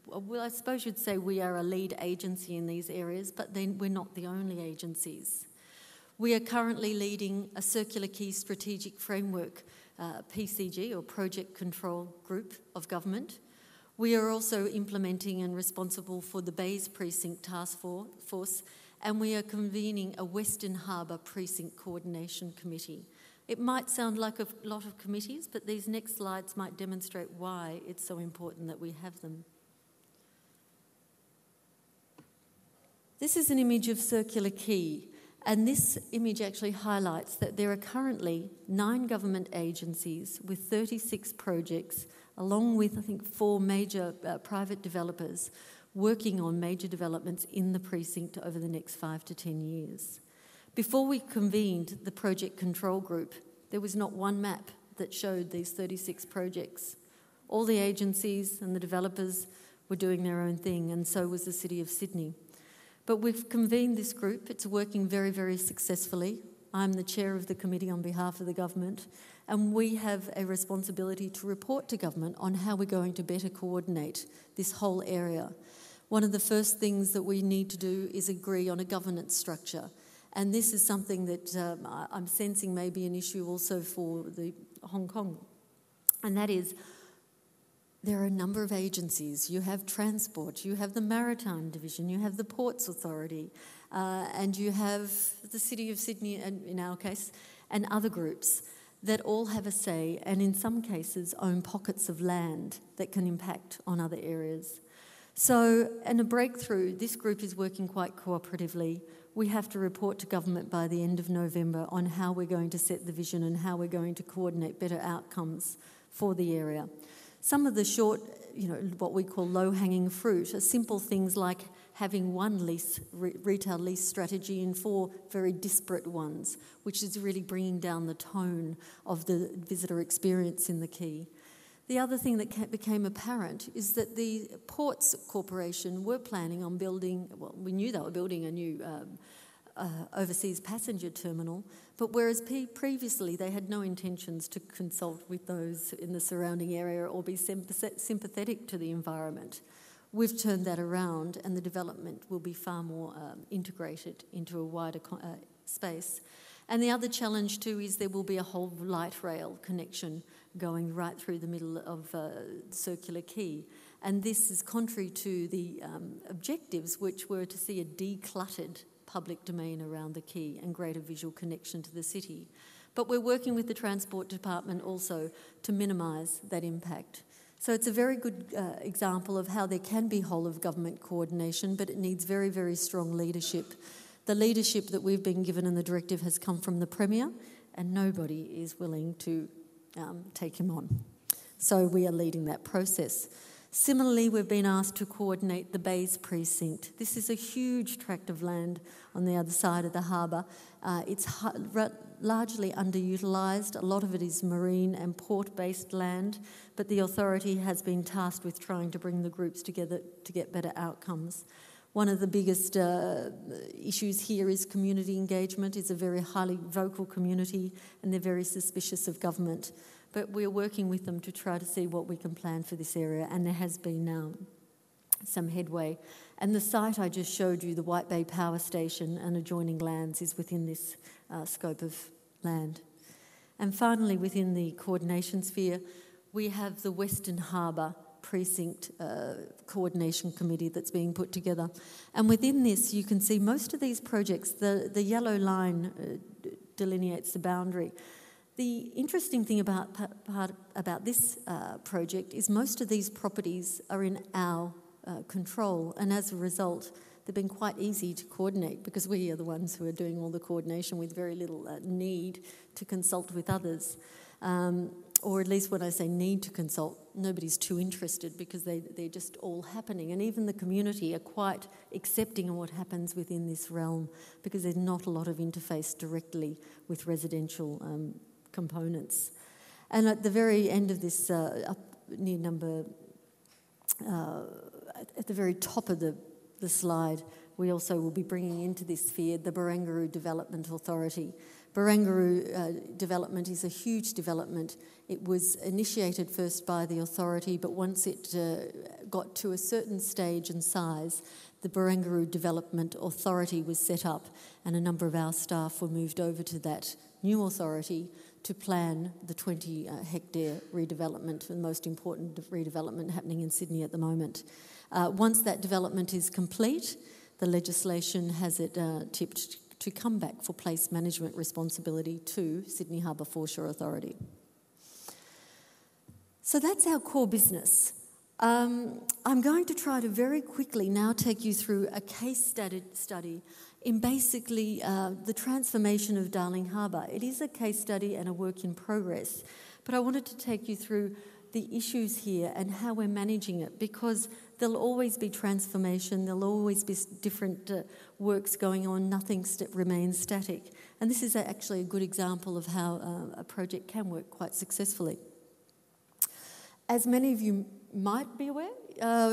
well, I suppose you'd say we are a lead agency in these areas, but then we're not the only agencies. We are currently leading a Circular Quay Strategic Framework PCG, or Project Control Group of Government. We are also implementing and responsible for the Bays Precinct Task Force, and we are convening a Western Harbour Precinct Coordination Committee. It might sound like a lot of committees, but these next slides might demonstrate why it's so important that we have them. This is an image of Circular Quay. And this image actually highlights that there are currently 9 government agencies with 36 projects, along with, I think, 4 major private developers working on major developments in the precinct over the next 5 to 10 years. Before we convened the Project Control Group, there was not one map that showed these 36 projects. All the agencies and the developers were doing their own thing, and so was the City of Sydney. But we've convened this group. It's working very, very successfully. I'm the chair of the committee on behalf of the government, and we have a responsibility to report to government on how we're going to better coordinate this whole area. One of the first things that we need to do is agree on a governance structure, and this is something that I'm sensing may be an issue also for the Hong Kong, and that is there are a number of agencies. You have Transport, you have the Maritime Division, you have the Ports Authority, and you have the City of Sydney, in our case, and other groups that all have a say and in some cases own pockets of land that can impact on other areas. So, in a breakthrough, this group is working quite cooperatively. We have to report to government by the end of November on how we're going to set the vision and how we're going to coordinate better outcomes for the area. Some of the short, what we call low-hanging fruit are simple things like having one retail lease strategy in 4 very disparate ones, which is really bringing down the tone of the visitor experience in the quay. The other thing that became apparent is that the Ports Corporation were planning on building, we knew they were building a new overseas passenger terminal, but whereas previously they had no intentions to consult with those in the surrounding area or be sympathetic to the environment, we've turned that around and the development will be far more integrated into a wider space. And the other challenge too is there will be a whole light rail connection going right through the middle of Circular Quay. And this is contrary to the objectives, which were to see a decluttered public domain around the quay and greater visual connection to the city. But we're working with the Transport Department also to minimise that impact. So it's a very good example of how there can be whole-of-government coordination, but it needs very, very strong leadership. The leadership that we've been given in the directive has come from the Premier, and nobody is willing to take him on. So we are leading that process. Similarly, we've been asked to coordinate the Bays Precinct. This is a huge tract of land on the other side of the harbour. It's largely underutilised. A lot of it is marine and port-based land, but the authority has been tasked with trying to bring the groups together to get better outcomes. One of the biggest issues here is community engagement. It's a very highly vocal community and they're very suspicious of government. But we're working with them to try to see what we can plan for this area, and there has been some headway. And the site I just showed you, the White Bay Power Station and adjoining lands, is within this scope of land. And finally, within the coordination sphere, we have the Western Harbour Precinct Coordination Committee that's being put together. And within this, you can see most of these projects, the yellow line delineates the boundary. The interesting thing about this project is most of these properties are in our control, and as a result, they've been quite easy to coordinate because we are the ones who are doing all the coordination with very little need to consult with others. Or at least when I say need to consult, nobody's too interested because they're just all happening. And even the community are quite accepting of what happens within this realm because there's not a lot of interface directly with residential components. And at the very end of this, up near at the very top of the slide, we also will be bringing into this sphere the Barangaroo Development Authority. Barangaroo development is a huge development. It was initiated first by the authority, but once it got to a certain stage and size, the Barangaroo Development Authority was set up and a number of our staff were moved over to that new authority to plan the 20-hectare redevelopment, the most important redevelopment happening in Sydney at the moment. Once that development is complete, the legislation has it tipped to come back for place management responsibility to Sydney Harbour Foreshore Authority. So that's our core business. I'm going to try to very quickly now take you through a case study in basically the transformation of Darling Harbour. It is a case study and a work in progress, but I wanted to take you through the issues here and how we're managing it, because there'll always be transformation, there'll always be different works going on, nothing remains static. And this is actually a good example of how a project can work quite successfully. As many of you might be aware,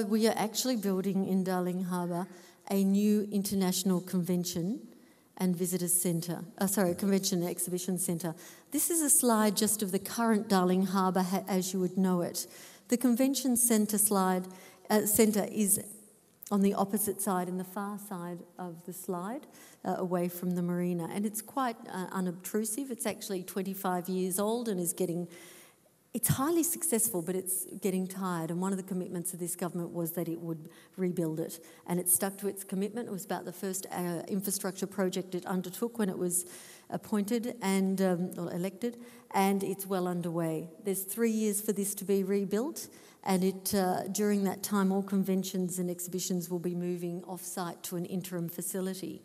we are actually building in Darling Harbour a new international convention and visitors centre, convention and exhibition centre. This is a slide just of the current Darling Harbour as you would know it. The convention centre centre is on the opposite side, in the far side of the slide, away from the marina, and it's quite unobtrusive. It's actually 25 years old and it's highly successful, but it's getting tired. And one of the commitments of this government was that it would rebuild it. And it stuck to its commitment. It was about the first infrastructure project it undertook when it was appointed and or elected. And it's well underway. There's 3 years for this to be rebuilt. And during that time, all conventions and exhibitions will be moving off-site to an interim facility.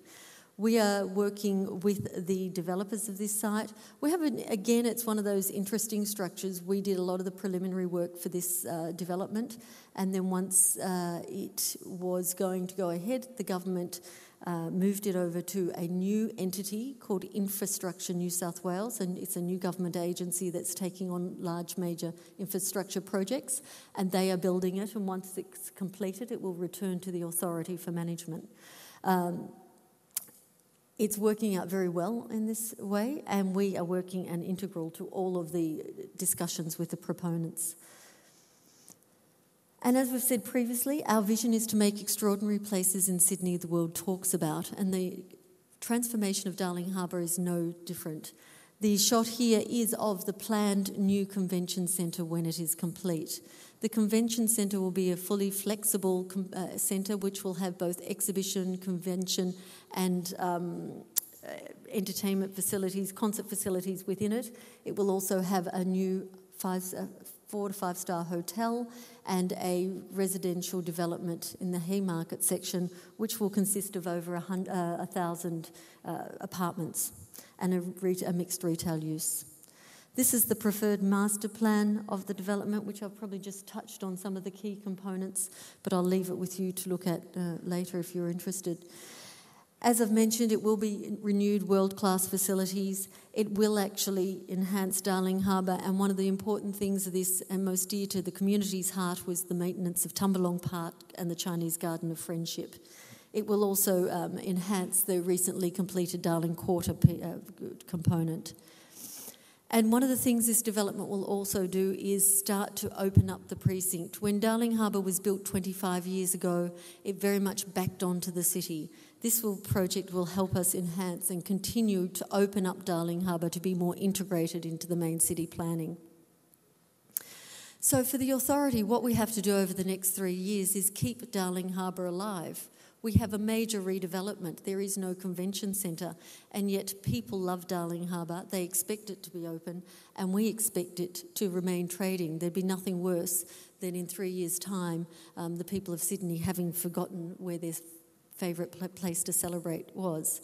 We are working with the developers of this site. We have, again, it's one of those interesting structures. We did a lot of the preliminary work for this development, and then once it was going to go ahead, the government moved it over to a new entity called Infrastructure New South Wales, and it's a new government agency that's taking on large major infrastructure projects, and they are building it, and once it's completed, it will return to the authority for management. It's working out very well in this way, and we are working and integral to all of the discussions with the proponents. And as we've said previously, our vision is to make extraordinary places in Sydney the world talks about, and the transformation of Darling Harbour is no different. The shot here is of the planned new convention centre when it is complete. The convention centre will be a fully flexible centre which will have both exhibition, convention and entertainment facilities, concert facilities within it. It will also have a new 4 to 5 star hotel and a residential development in the Haymarket section, which will consist of over 1,000 apartments and a mixed retail use. This is the preferred master plan of the development, which I've probably just touched on some of the key components, but I'll leave it with you to look at later if you're interested. As I've mentioned, it will be renewed world-class facilities. It will actually enhance Darling Harbour, and one of the important things of this, and most dear to the community's heart, was the maintenance of Tumbalong Park and the Chinese Garden of Friendship. It will also enhance the recently completed Darling Quarter component. And one of the things this development will also do is start to open up the precinct. When Darling Harbour was built 25 years ago, it very much backed onto the city. This project will help us enhance and continue to open up Darling Harbour to be more integrated into the main city planning. So for the authority, what we have to do over the next 3 years is keep Darling Harbour alive. We have a major redevelopment. There is no convention centre, and yet people love Darling Harbour. They expect it to be open, and we expect it to remain trading. There'd be nothing worse than in 3 years' time the people of Sydney having forgotten where their favourite place to celebrate was.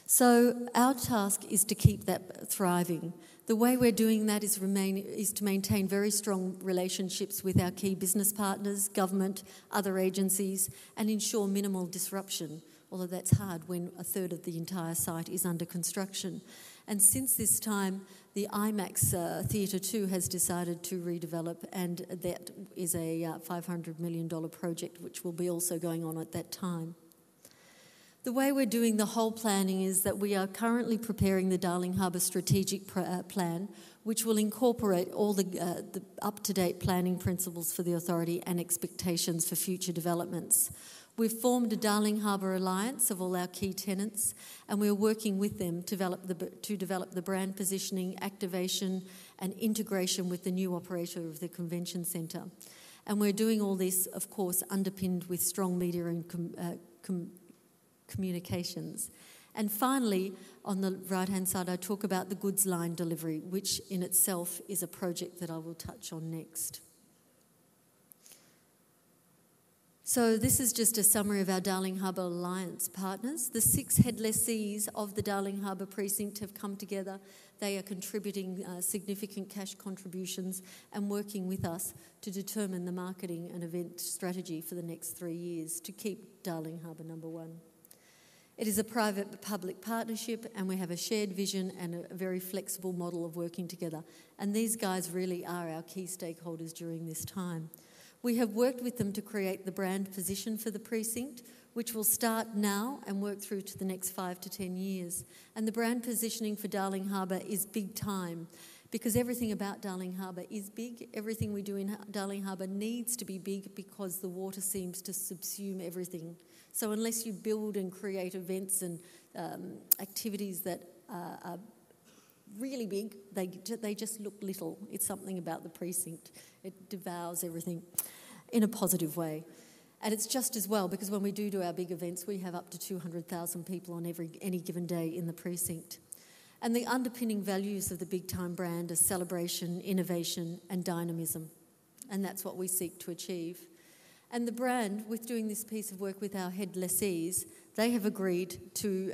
So our task is to keep that thriving. The way we're doing that is to maintain very strong relationships with our key business partners, government, other agencies, and ensure minimal disruption, although that's hard when a third of the entire site is under construction. And since this time, the IMAX Theatre 2 has decided to redevelop, and that is a $500 million project which will be also going on at that time. The way we're doing the whole planning is that we are currently preparing the Darling Harbour strategic plan, which will incorporate all the up-to-date planning principles for the authority and expectations for future developments. We've formed a Darling Harbour alliance of all our key tenants, and we're working with them to develop the brand positioning, activation and integration with the new operator of the convention centre. And we're doing all this, of course, underpinned with strong media and communications. And finally, on the right-hand side, I talk about the goods line delivery, which in itself is a project that I will touch on next. So this is just a summary of our Darling Harbour Alliance partners. The 6 head lessees of the Darling Harbour precinct have come together. They are contributing significant cash contributions and working with us to determine the marketing and event strategy for the next 3 years to keep Darling Harbour number 1. It is a private-public partnership, and we have a shared vision and a very flexible model of working together. And these guys really are our key stakeholders during this time. We have worked with them to create the brand position for the precinct, which will start now and work through to the next 5 to 10 years. And the brand positioning for Darling Harbour is big time, because everything about Darling Harbour is big. Everything we do in Darling Harbour needs to be big because the water seems to subsume everything. So unless you build and create events and activities that are really big, they just look little. It's something about the precinct. It devours everything in a positive way. And it's just as well, because when we do our big events, we have up to 200,000 people on any given day in the precinct. And the underpinning values of the big time brand are celebration, innovation and dynamism. And that's what we seek to achieve. And the brand, with doing this piece of work with our head lessees, They have agreed to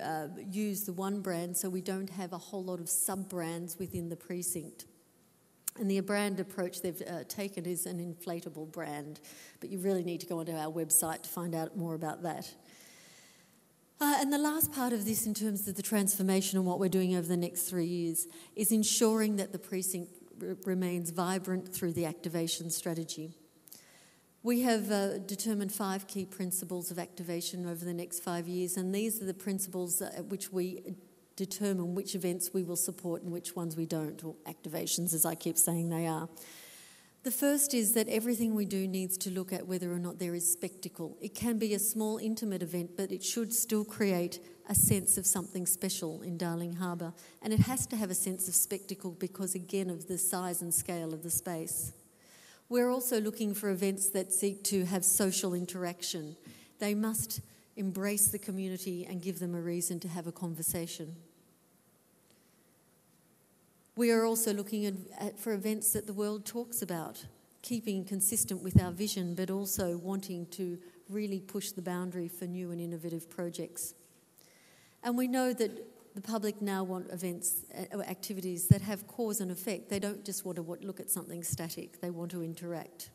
use the one brand so we don't have a whole lot of sub-brands within the precinct. And the brand approach they've taken is an inflatable brand, but you really need to go onto our website to find out more about that. And the last part of this in terms of the transformation and what we're doing over the next 3 years is ensuring that the precinct remains vibrant through the activation strategy. We have determined 5 key principles of activation over the next 5 years, and these are the principles at which we determine which events we will support and which ones we don't, or activations as I keep saying they are. The first is that everything we do needs to look at whether or not there is spectacle. It can be a small, intimate event, but it should still create a sense of something special in Darling Harbour. And it has to have a sense of spectacle because, again, of the size and scale of the space. We're also looking for events that seek to have social interaction. They must embrace the community and give them a reason to have a conversation. We are also looking for events that the world talks about, keeping consistent with our vision, but also wanting to really push the boundary for new and innovative projects. And we know that the public now want events or activities that have cause and effect. They don't just want to look at something static, they want to interact.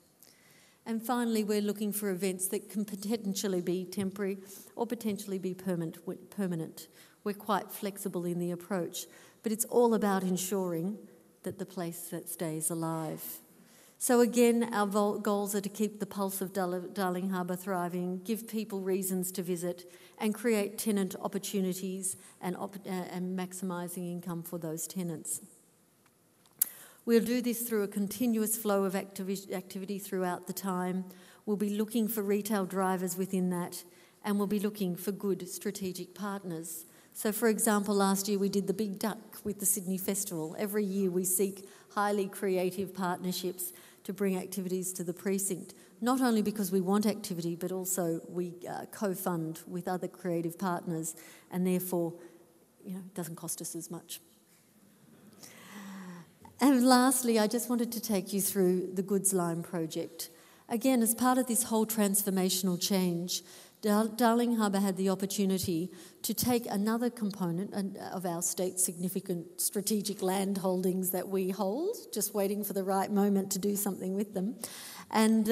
And finally, we're looking for events that can potentially be temporary or potentially be permanent. We're quite flexible in the approach, but it's all about ensuring that the place that stays alive. So again, our goals are to keep the pulse of Darling Harbour thriving, give people reasons to visit, and create tenant opportunities and maximising income for those tenants. We'll do this through a continuous flow of activity throughout the time. We'll be looking for retail drivers within that, and we'll be looking for good strategic partners. So, for example, last year we did the Big Duck with the Sydney Festival. Every year we seek highly creative partnerships to bring activities to the precinct, not only because we want activity, but also we co-fund with other creative partners, and therefore, it doesn't cost us as much. And lastly, I just wanted to take you through the Goods Line project. Again, as part of this whole transformational change, Darling Harbour had the opportunity to take another component of our state's significant strategic land holdings that we hold, just waiting for the right moment to do something with them. And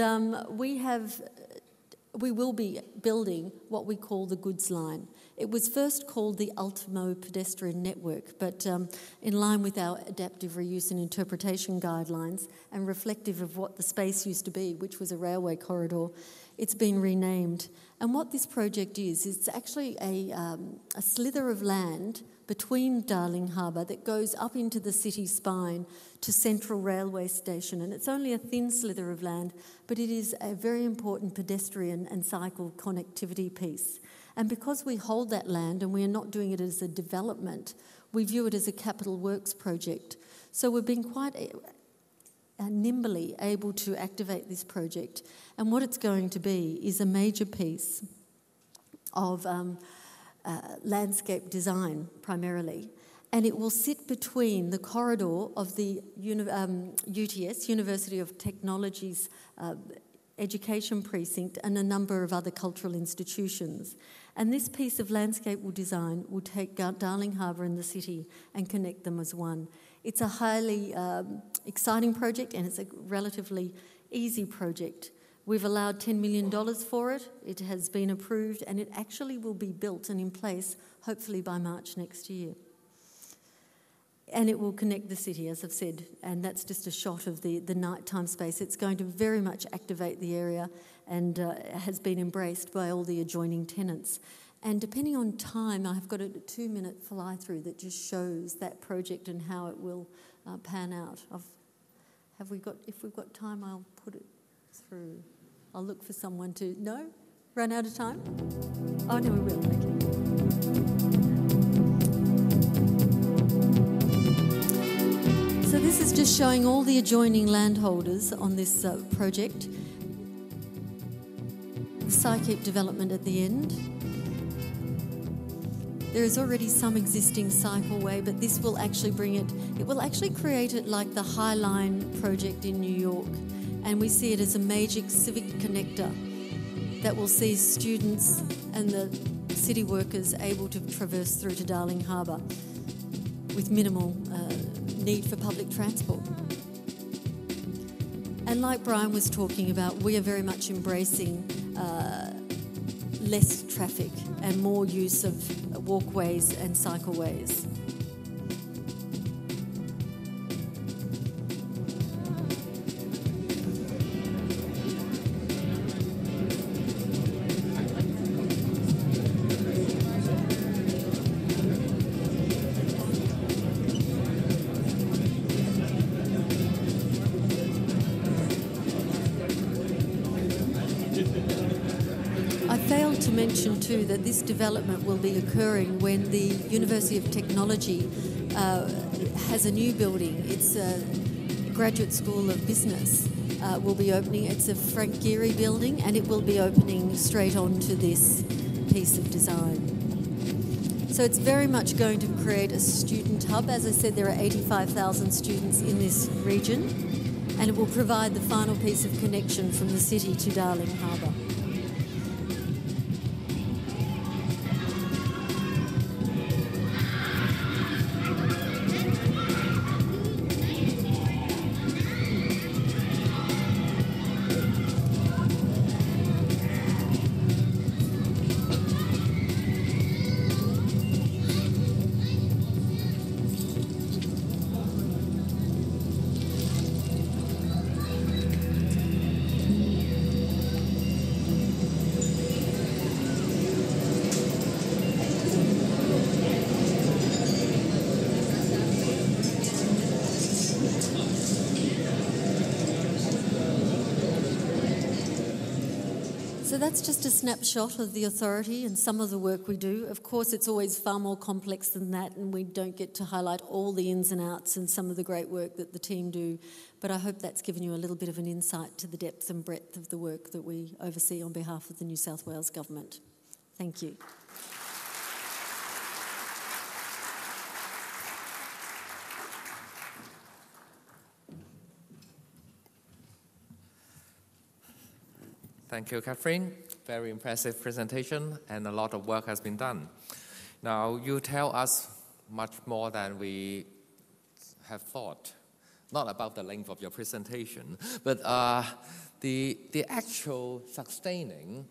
we will be building what we call the Goods Line. It was first called the Ultimo Pedestrian Network, but in line with our adaptive reuse and interpretation guidelines and reflective of what the space used to be, which was a railway corridor, it's been renamed. And what this project is, it's actually a slither of land between Darling Harbour that goes up into the city spine to Central Railway Station. And it's only a thin slither of land, but it is a very important pedestrian and cycle connectivity piece. And because we hold that land and we are not doing it as a development, we view it as a capital works project. So we've been quite nimbly able to activate this project. And what it's going to be is a major piece of landscape design primarily. And it will sit between the corridor of the UTS, University of Technology's education precinct, and a number of other cultural institutions. And this piece of landscape design will take Darling Harbour and the city and connect them as one. It's a highly exciting project, and it's a relatively easy project. We've allowed $10 million for it. It has been approved, and it actually will be built and in place hopefully by March next year. And it will connect the city, as I've said, and that's just a shot of the nighttime space. It's going to very much activate the area and has been embraced by all the adjoining tenants. And depending on time, I've got a 2-minute fly-through that just shows that project and how it will pan out. If we've got time, I'll put it through. I'll look for someone to... No? Run out of time? Oh, no, we will. Okay. So this is just showing all the adjoining landholders on this project. The Psycape development at the end. There is already some existing cycleway, but this will actually bring it... It will actually create it like the High Line project in New York. And we see it as a major civic connector that will see students and the city workers able to traverse through to Darling Harbour with minimal need for public transport. And like Brian was talking about, we are very much embracing less traffic and more use of walkways and cycleways. Mention too that this development will be occurring when the University of Technology has a new building. It's a graduate school of business will be opening. It's a Frank Gehry building, and it will be opening straight onto this piece of design. So it's very much going to create a student hub. As I said, there are 85,000 students in this region, and it will provide the final piece of connection from the city to Darling Harbour. So that's just a snapshot of the authority and some of the work we do. Of course, it's always far more complex than that, and we don't get to highlight all the ins and outs and some of the great work that the team do. But I hope that's given you a little bit of an insight to the depth and breadth of the work that we oversee on behalf of the New South Wales Government. Thank you. Thank you, Catherine. Very impressive presentation, and a lot of work has been done. Now, you tell us much more than we have thought, not about the length of your presentation, but the actual sustaining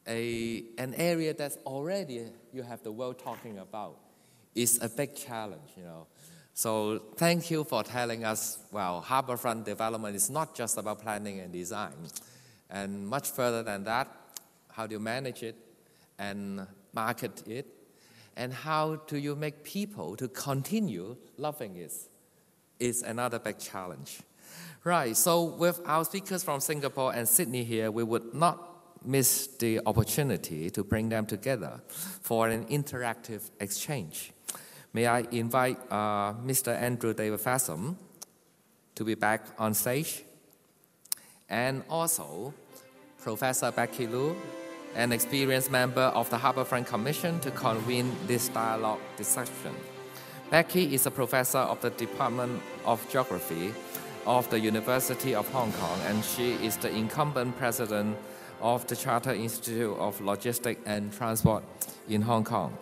an area that's already you have the world talking about is a big challenge, you know. So thank you for telling us, well, Harbourfront development is not just about planning and design. And much further than that, how do you manage it and market it? And how do you make people to continue loving it is another big challenge. Right, so with our speakers from Singapore and Sydney here, we would not miss the opportunity to bring them together for an interactive exchange. May I invite Mr. Andrew David FASSAM to be back on stage, and also Professor Becky Lu, an experienced member of the Harbourfront Commission, to convene this dialogue discussion. Becky is a professor of the Department of Geography of the University of Hong Kong, and she is the incumbent president of the Chartered Institute of Logistics and Transport in Hong Kong.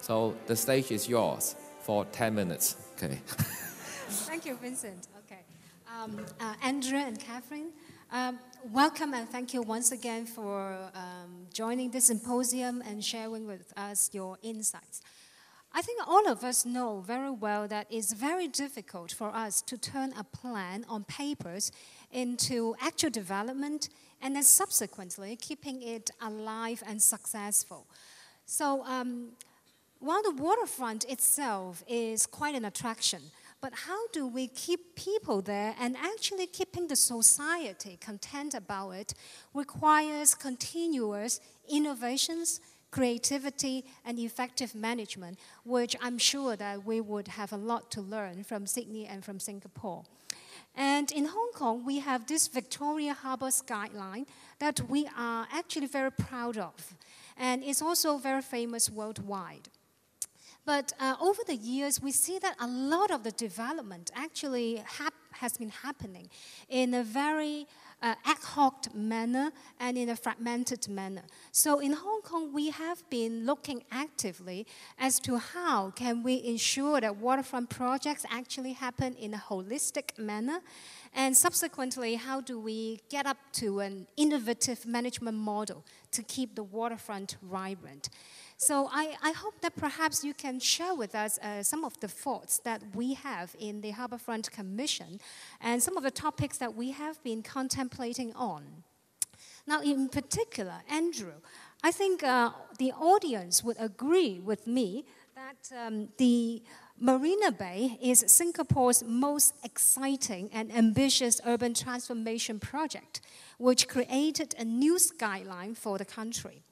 So the stage is yours for 10 minutes. Okay. Thank you, Vincent. Okay. Andrew and Catherine, welcome and thank you once again for joining this symposium and sharing with us your insights. I think all of us know very well that it's very difficult for us to turn a plan on papers into actual development and then subsequently keeping it alive and successful. So while the waterfront itself is quite an attraction, but how do we keep people there and actually keeping the society content about it requires continuous innovations, creativity, and effective management, which I'm sure that we would have a lot to learn from Sydney and from Singapore. And in Hong Kong, we have this Victoria Harbour skyline that we are actually very proud of. And it's also very famous worldwide. But over the years, we see that a lot of the development actually has been happening in a very ad hoc manner and in a fragmented manner. So in Hong Kong, we have been looking actively as to how can we ensure that waterfront projects actually happen in a holistic manner, and subsequently, how do we get up to an innovative management model to keep the waterfront vibrant? So I hope that perhaps you can share with us some of the thoughts that we have in the Harbourfront Commission and some of the topics that we have been contemplating on. Now, in particular, Andrew, I think the audience would agree with me that the Marina Bay is Singapore's most exciting and ambitious urban transformation project, which created a new skyline for the country.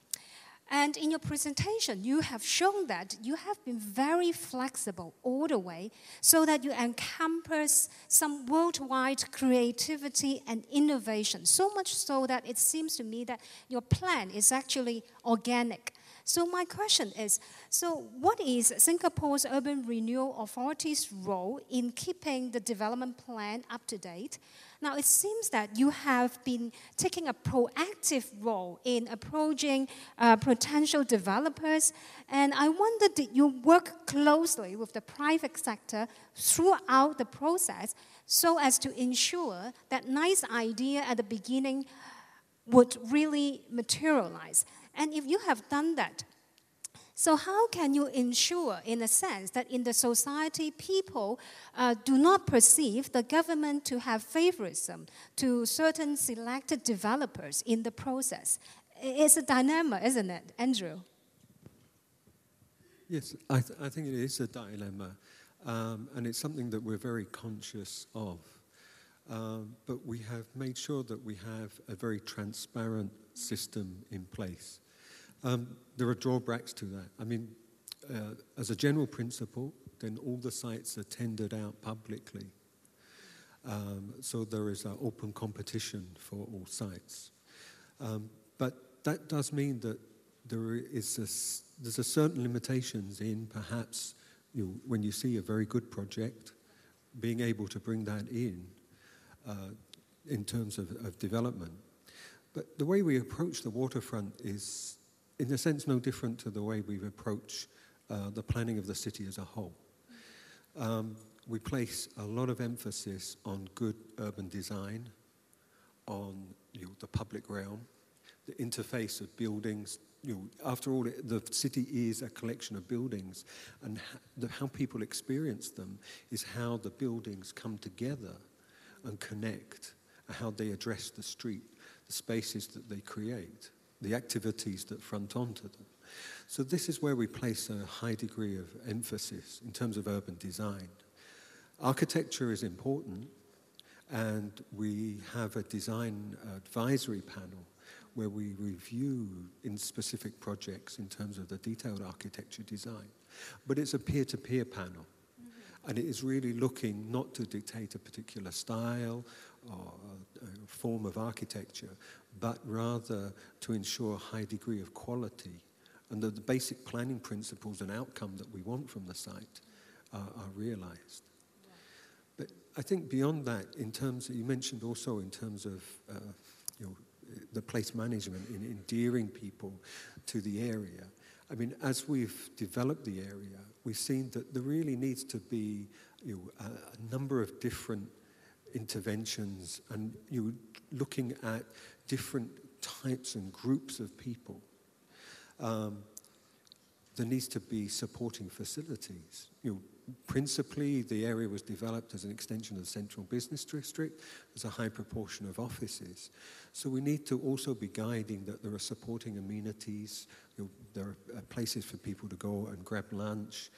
And in your presentation, you have shown that you have been very flexible all the way so that you encompass some worldwide creativity and innovation, so much so that it seems to me that your plan is actually organic. So my question is, so what is Singapore's Urban Renewal Authority's role in keeping the development plan up to date? Now, it seems that you have been taking a proactive role in approaching potential developers, and I wonder, did you work closely with the private sector throughout the process so as to ensure that nice idea at the beginning would really materialize? And if you have done that, so how can you ensure, in a sense, that in the society, people do not perceive the government to have favoritism to certain selected developers in the process? It's a dilemma, isn't it, Andrew? Yes, I think it is a dilemma, and it's something that we're very conscious of. But we have made sure that we have a very transparent system in place. There are drawbacks to that. I mean, as a general principle, then all the sites are tendered out publicly. So there is an open competition for all sites. But that does mean that there's a certain limitations in perhaps when you see a very good project, being able to bring that in terms of development. But the way we approach the waterfront is, in a sense, no different to the way we approach the planning of the city as a whole. We place a lot of emphasis on good urban design, on the public realm, the interface of buildings. After all, the city is a collection of buildings, and how people experience them is how the buildings come together and connect, and how they address the street, the spaces that they create, the activities that front onto them. So this is where we place a high degree of emphasis in terms of urban design. Architecture is important, and we have a design advisory panel where we review in specific projects in terms of the detailed architecture design. But it's a peer-to-peer panel, and it is really looking not to dictate a particular style or a form of architecture, but rather to ensure a high degree of quality and that the basic planning principles and outcome that we want from the site are realized. Yeah. But I think beyond that, in terms of, you mentioned also in terms of the place management in endearing people to the area. I mean, as we've developed the area, we've seen that there really needs to be a number of different interventions, and looking at different types and groups of people. There needs to be supporting facilities. Principally, the area was developed as an extension of the central business district. There's a high proportion of offices. So we need to also be guiding that there are supporting amenities. There are places for people to go and grab lunch,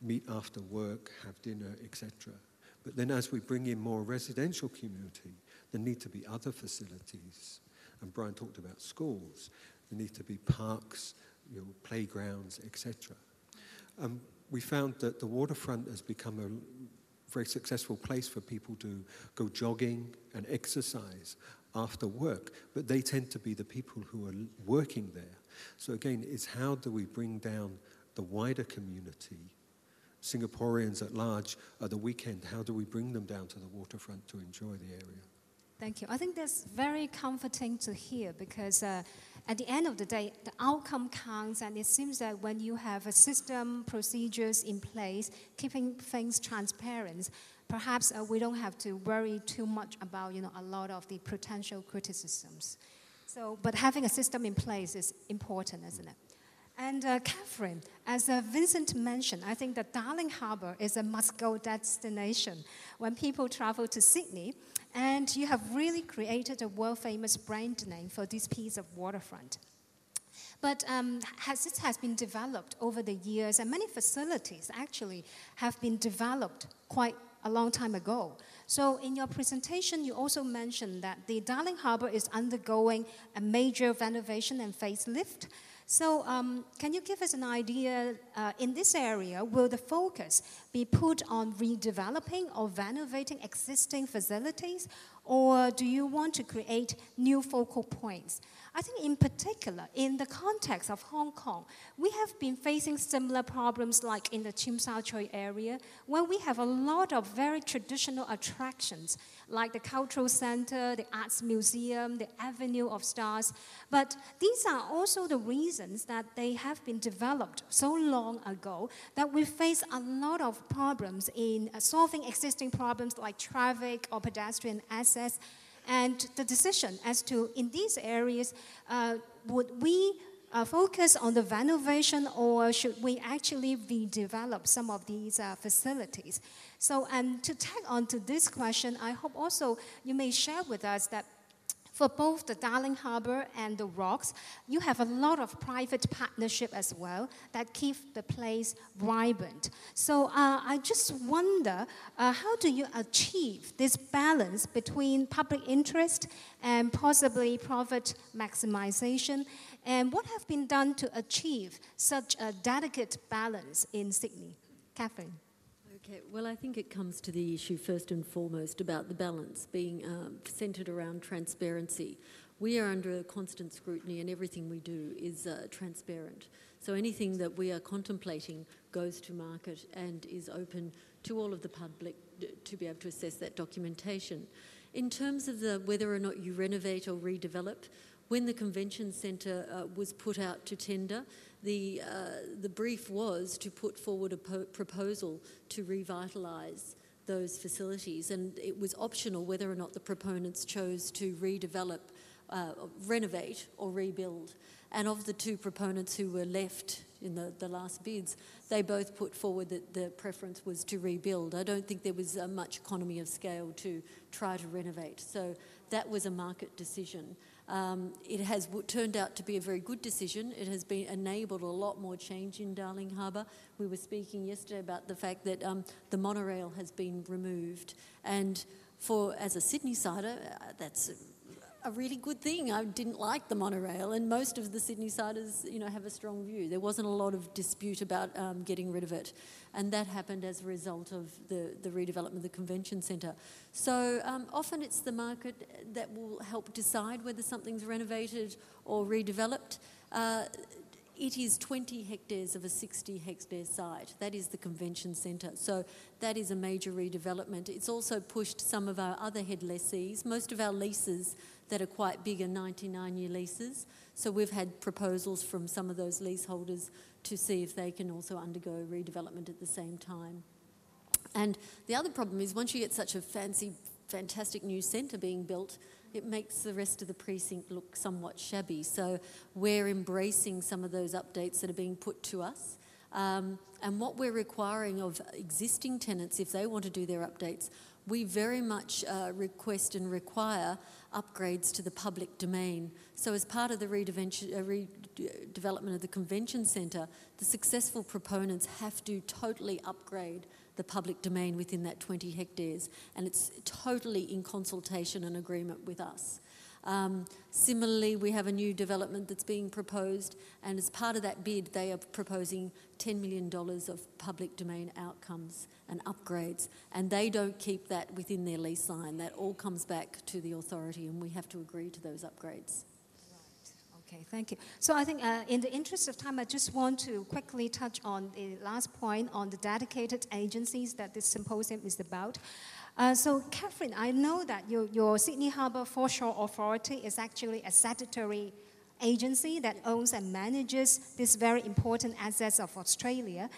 meet after work, have dinner, etc. But then as we bring in more residential community, there need to be other facilities. And Brian talked about schools. There need to be parks, playgrounds, etc. We found that the waterfront has become a very successful place for people to go jogging and exercise after work, but they tend to be the people who are working there. So again, it's how do we bring down the wider community, Singaporeans at large, at the weekend, how do we bring them down to the waterfront to enjoy the area? Thank you. I think that's very comforting to hear because at the end of the day, the outcome counts, and it seems that when you have a system, procedures in place, keeping things transparent, perhaps we don't have to worry too much about a lot of the potential criticisms. So, but having a system in place is important, isn't it? And Catherine, as Vincent mentioned, I think that Darling Harbour is a must-go destination when people travel to Sydney, and you have really created a world-famous brand name for this piece of waterfront. But it has been developed over the years, and many facilities actually have been developed quite a long time ago. So in your presentation, you also mentioned that the Darling Harbour is undergoing a major renovation and facelift. So can you give us an idea, in this area, will the focus be put on redeveloping or renovating existing facilities, or do you want to create new focal points? I think in particular, in the context of Hong Kong, we have been facing similar problems like in the Tsim Sha Tsui area, where we have a lot of very traditional attractions, like the Cultural Center, the Arts Museum, the Avenue of Stars. But these are also the reasons that they have been developed so long ago that we face a lot of problems in solving existing problems like traffic or pedestrian access. And the decision as to, in these areas, would we focus on the renovation, or should we actually redevelop some of these facilities? So, and to tag on to this question, I hope also you may share with us that for both the Darling Harbour and the Rocks, you have a lot of private partnership as well that keep the place vibrant. So I just wonder, how do you achieve this balance between public interest and possibly profit maximization? And what have been done to achieve such a delicate balance in Sydney? Catherine. Okay, well, I think it comes to the issue first and foremost about the balance being centred around transparency. We are under constant scrutiny, and everything we do is transparent. So anything that we are contemplating goes to market and is open to all of the public to be able to assess that documentation. In terms of whether or not you renovate or redevelop, when the convention centre was put out to tender, the brief was to put forward a proposal to revitalise those facilities, and it was optional whether or not the proponents chose to redevelop, renovate or rebuild. And of the two proponents who were left in the last bids, they both put forward that the preference was to rebuild. I don't think there was much economy of scale to try to renovate. So that was a market decision. It has turned out to be a very good decision. It has enabled a lot more change in Darling Harbour. We were speaking yesterday about the fact that the monorail has been removed. And as a Sydney-sider, that's a really good thing. I didn't like the monorail, and most of the Sydney-siders, have a strong view. There wasn't a lot of dispute about getting rid of it, and that happened as a result of the redevelopment of the convention centre. So often it's the market that will help decide whether something's renovated or redeveloped. It is 20 hectares of a 60-hectare site. That is the convention centre. So that is a major redevelopment. It's also pushed some of our other head lessees. Most of our leases that are quite big are 99-year leases. So we've had proposals from some of those leaseholders to see if they can also undergo redevelopment at the same time. And the other problem is once you get such a fantastic new centre being built, it makes the rest of the precinct look somewhat shabby. So we're embracing some of those updates that are being put to us. And what we're requiring of existing tenants, if they want to do their updates, we very much request and require upgrades to the public domain. So as part of the redevelopment of the convention centre, the successful proponents have to totally upgrade the public domain within that 20 hectares, and it's totally in consultation and agreement with us. Similarly, we have a new development that's being proposed, and as part of that bid, they are proposing $10 million of public domain outcomes and upgrades, and they don't keep that within their lease line. That all comes back to the authority, and we have to agree to those upgrades. Okay, thank you. So I think in the interest of time, I just want to quickly touch on the last point on the dedicated agencies that this symposium is about. So, Catherine, I know that your Sydney Harbour Foreshore Authority is actually a statutory agency that owns and manages these very important assets of Australia.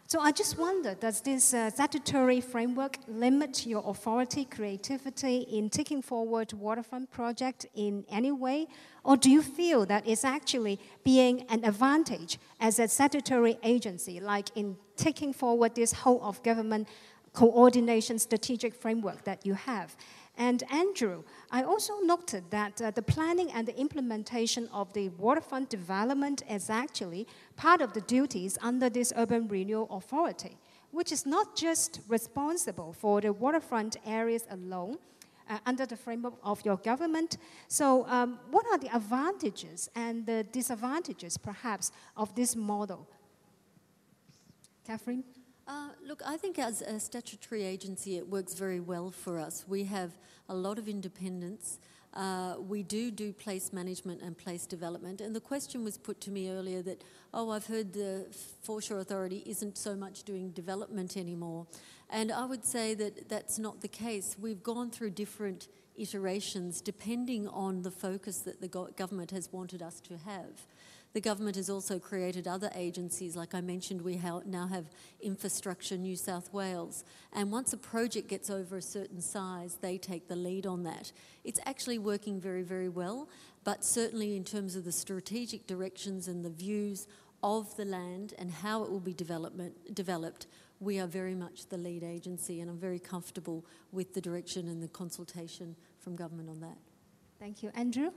So I just wonder, does this statutory framework limit your authority creativity in taking forward waterfront project in any way? Or do you feel that it's actually being an advantage as a statutory agency, like in taking forward this whole of government coordination strategic framework that you have? And Andrew, I also noted that the planning and the implementation of the waterfront development is actually part of the duties under this Urban Renewal Authority, which is not just responsible for the waterfront areas alone under the framework of your government. So what are the advantages and the disadvantages, perhaps, of this model? Catherine? Look, I think as a statutory agency, it works very well for us. We have a lot of independence. We do place management and place development. And the question was put to me earlier that, oh, I've heard the Foreshore Authority isn't so much doing development anymore. And I would say that that's not the case. We've gone through different iterations depending on the focus that the government has wanted us to have. The government has also created other agencies. Like I mentioned, we now have Infrastructure New South Wales. And once a project gets over a certain size, they take the lead on that. It's actually working very, very well. But certainly in terms of the strategic directions and the views of the land and how it will be developed, we are very much the lead agency. And I'm very comfortable with the direction and the consultation from government on that. Thank you. Andrew?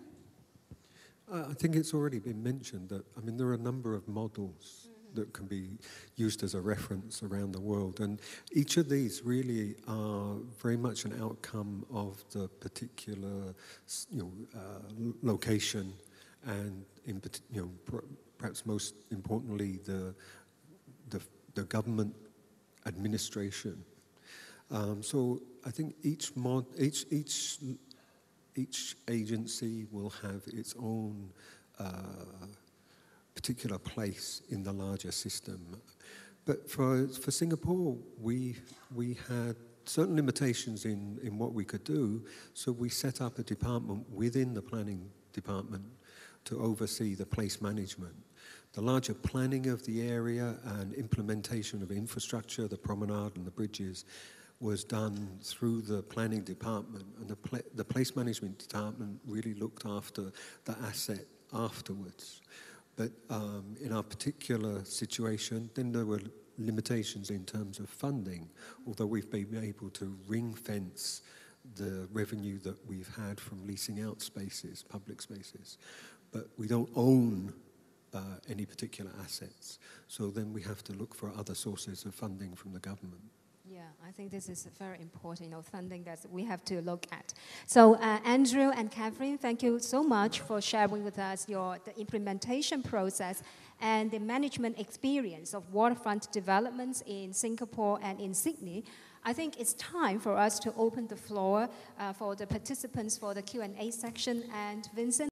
I think it's already been mentioned that, I mean, there are a number of models that can be used as a reference around the world, and each of these really are very much an outcome of the particular, location, and perhaps most importantly, the government administration. So I think each agency will have its own particular place in the larger system. But for Singapore, we had certain limitations in what we could do, so we set up a department within the planning department to oversee the place management. The larger planning of the area and implementation of infrastructure, the promenade and the bridges, was done through the planning department, and the place management department really looked after the asset afterwards. But in our particular situation, then there were limitations in terms of funding, although we've been able to ring fence the revenue that we've had from leasing out spaces, public spaces. But we don't own any particular assets, so then we have to look for other sources of funding from the government. Yeah, I think this is very important, funding that we have to look at. So Andrew and Catherine, thank you so much for sharing with us the implementation process and the management experience of waterfront developments in Singapore and in Sydney. I think it's time for us to open the floor for the participants for the Q&A section. And Vincent,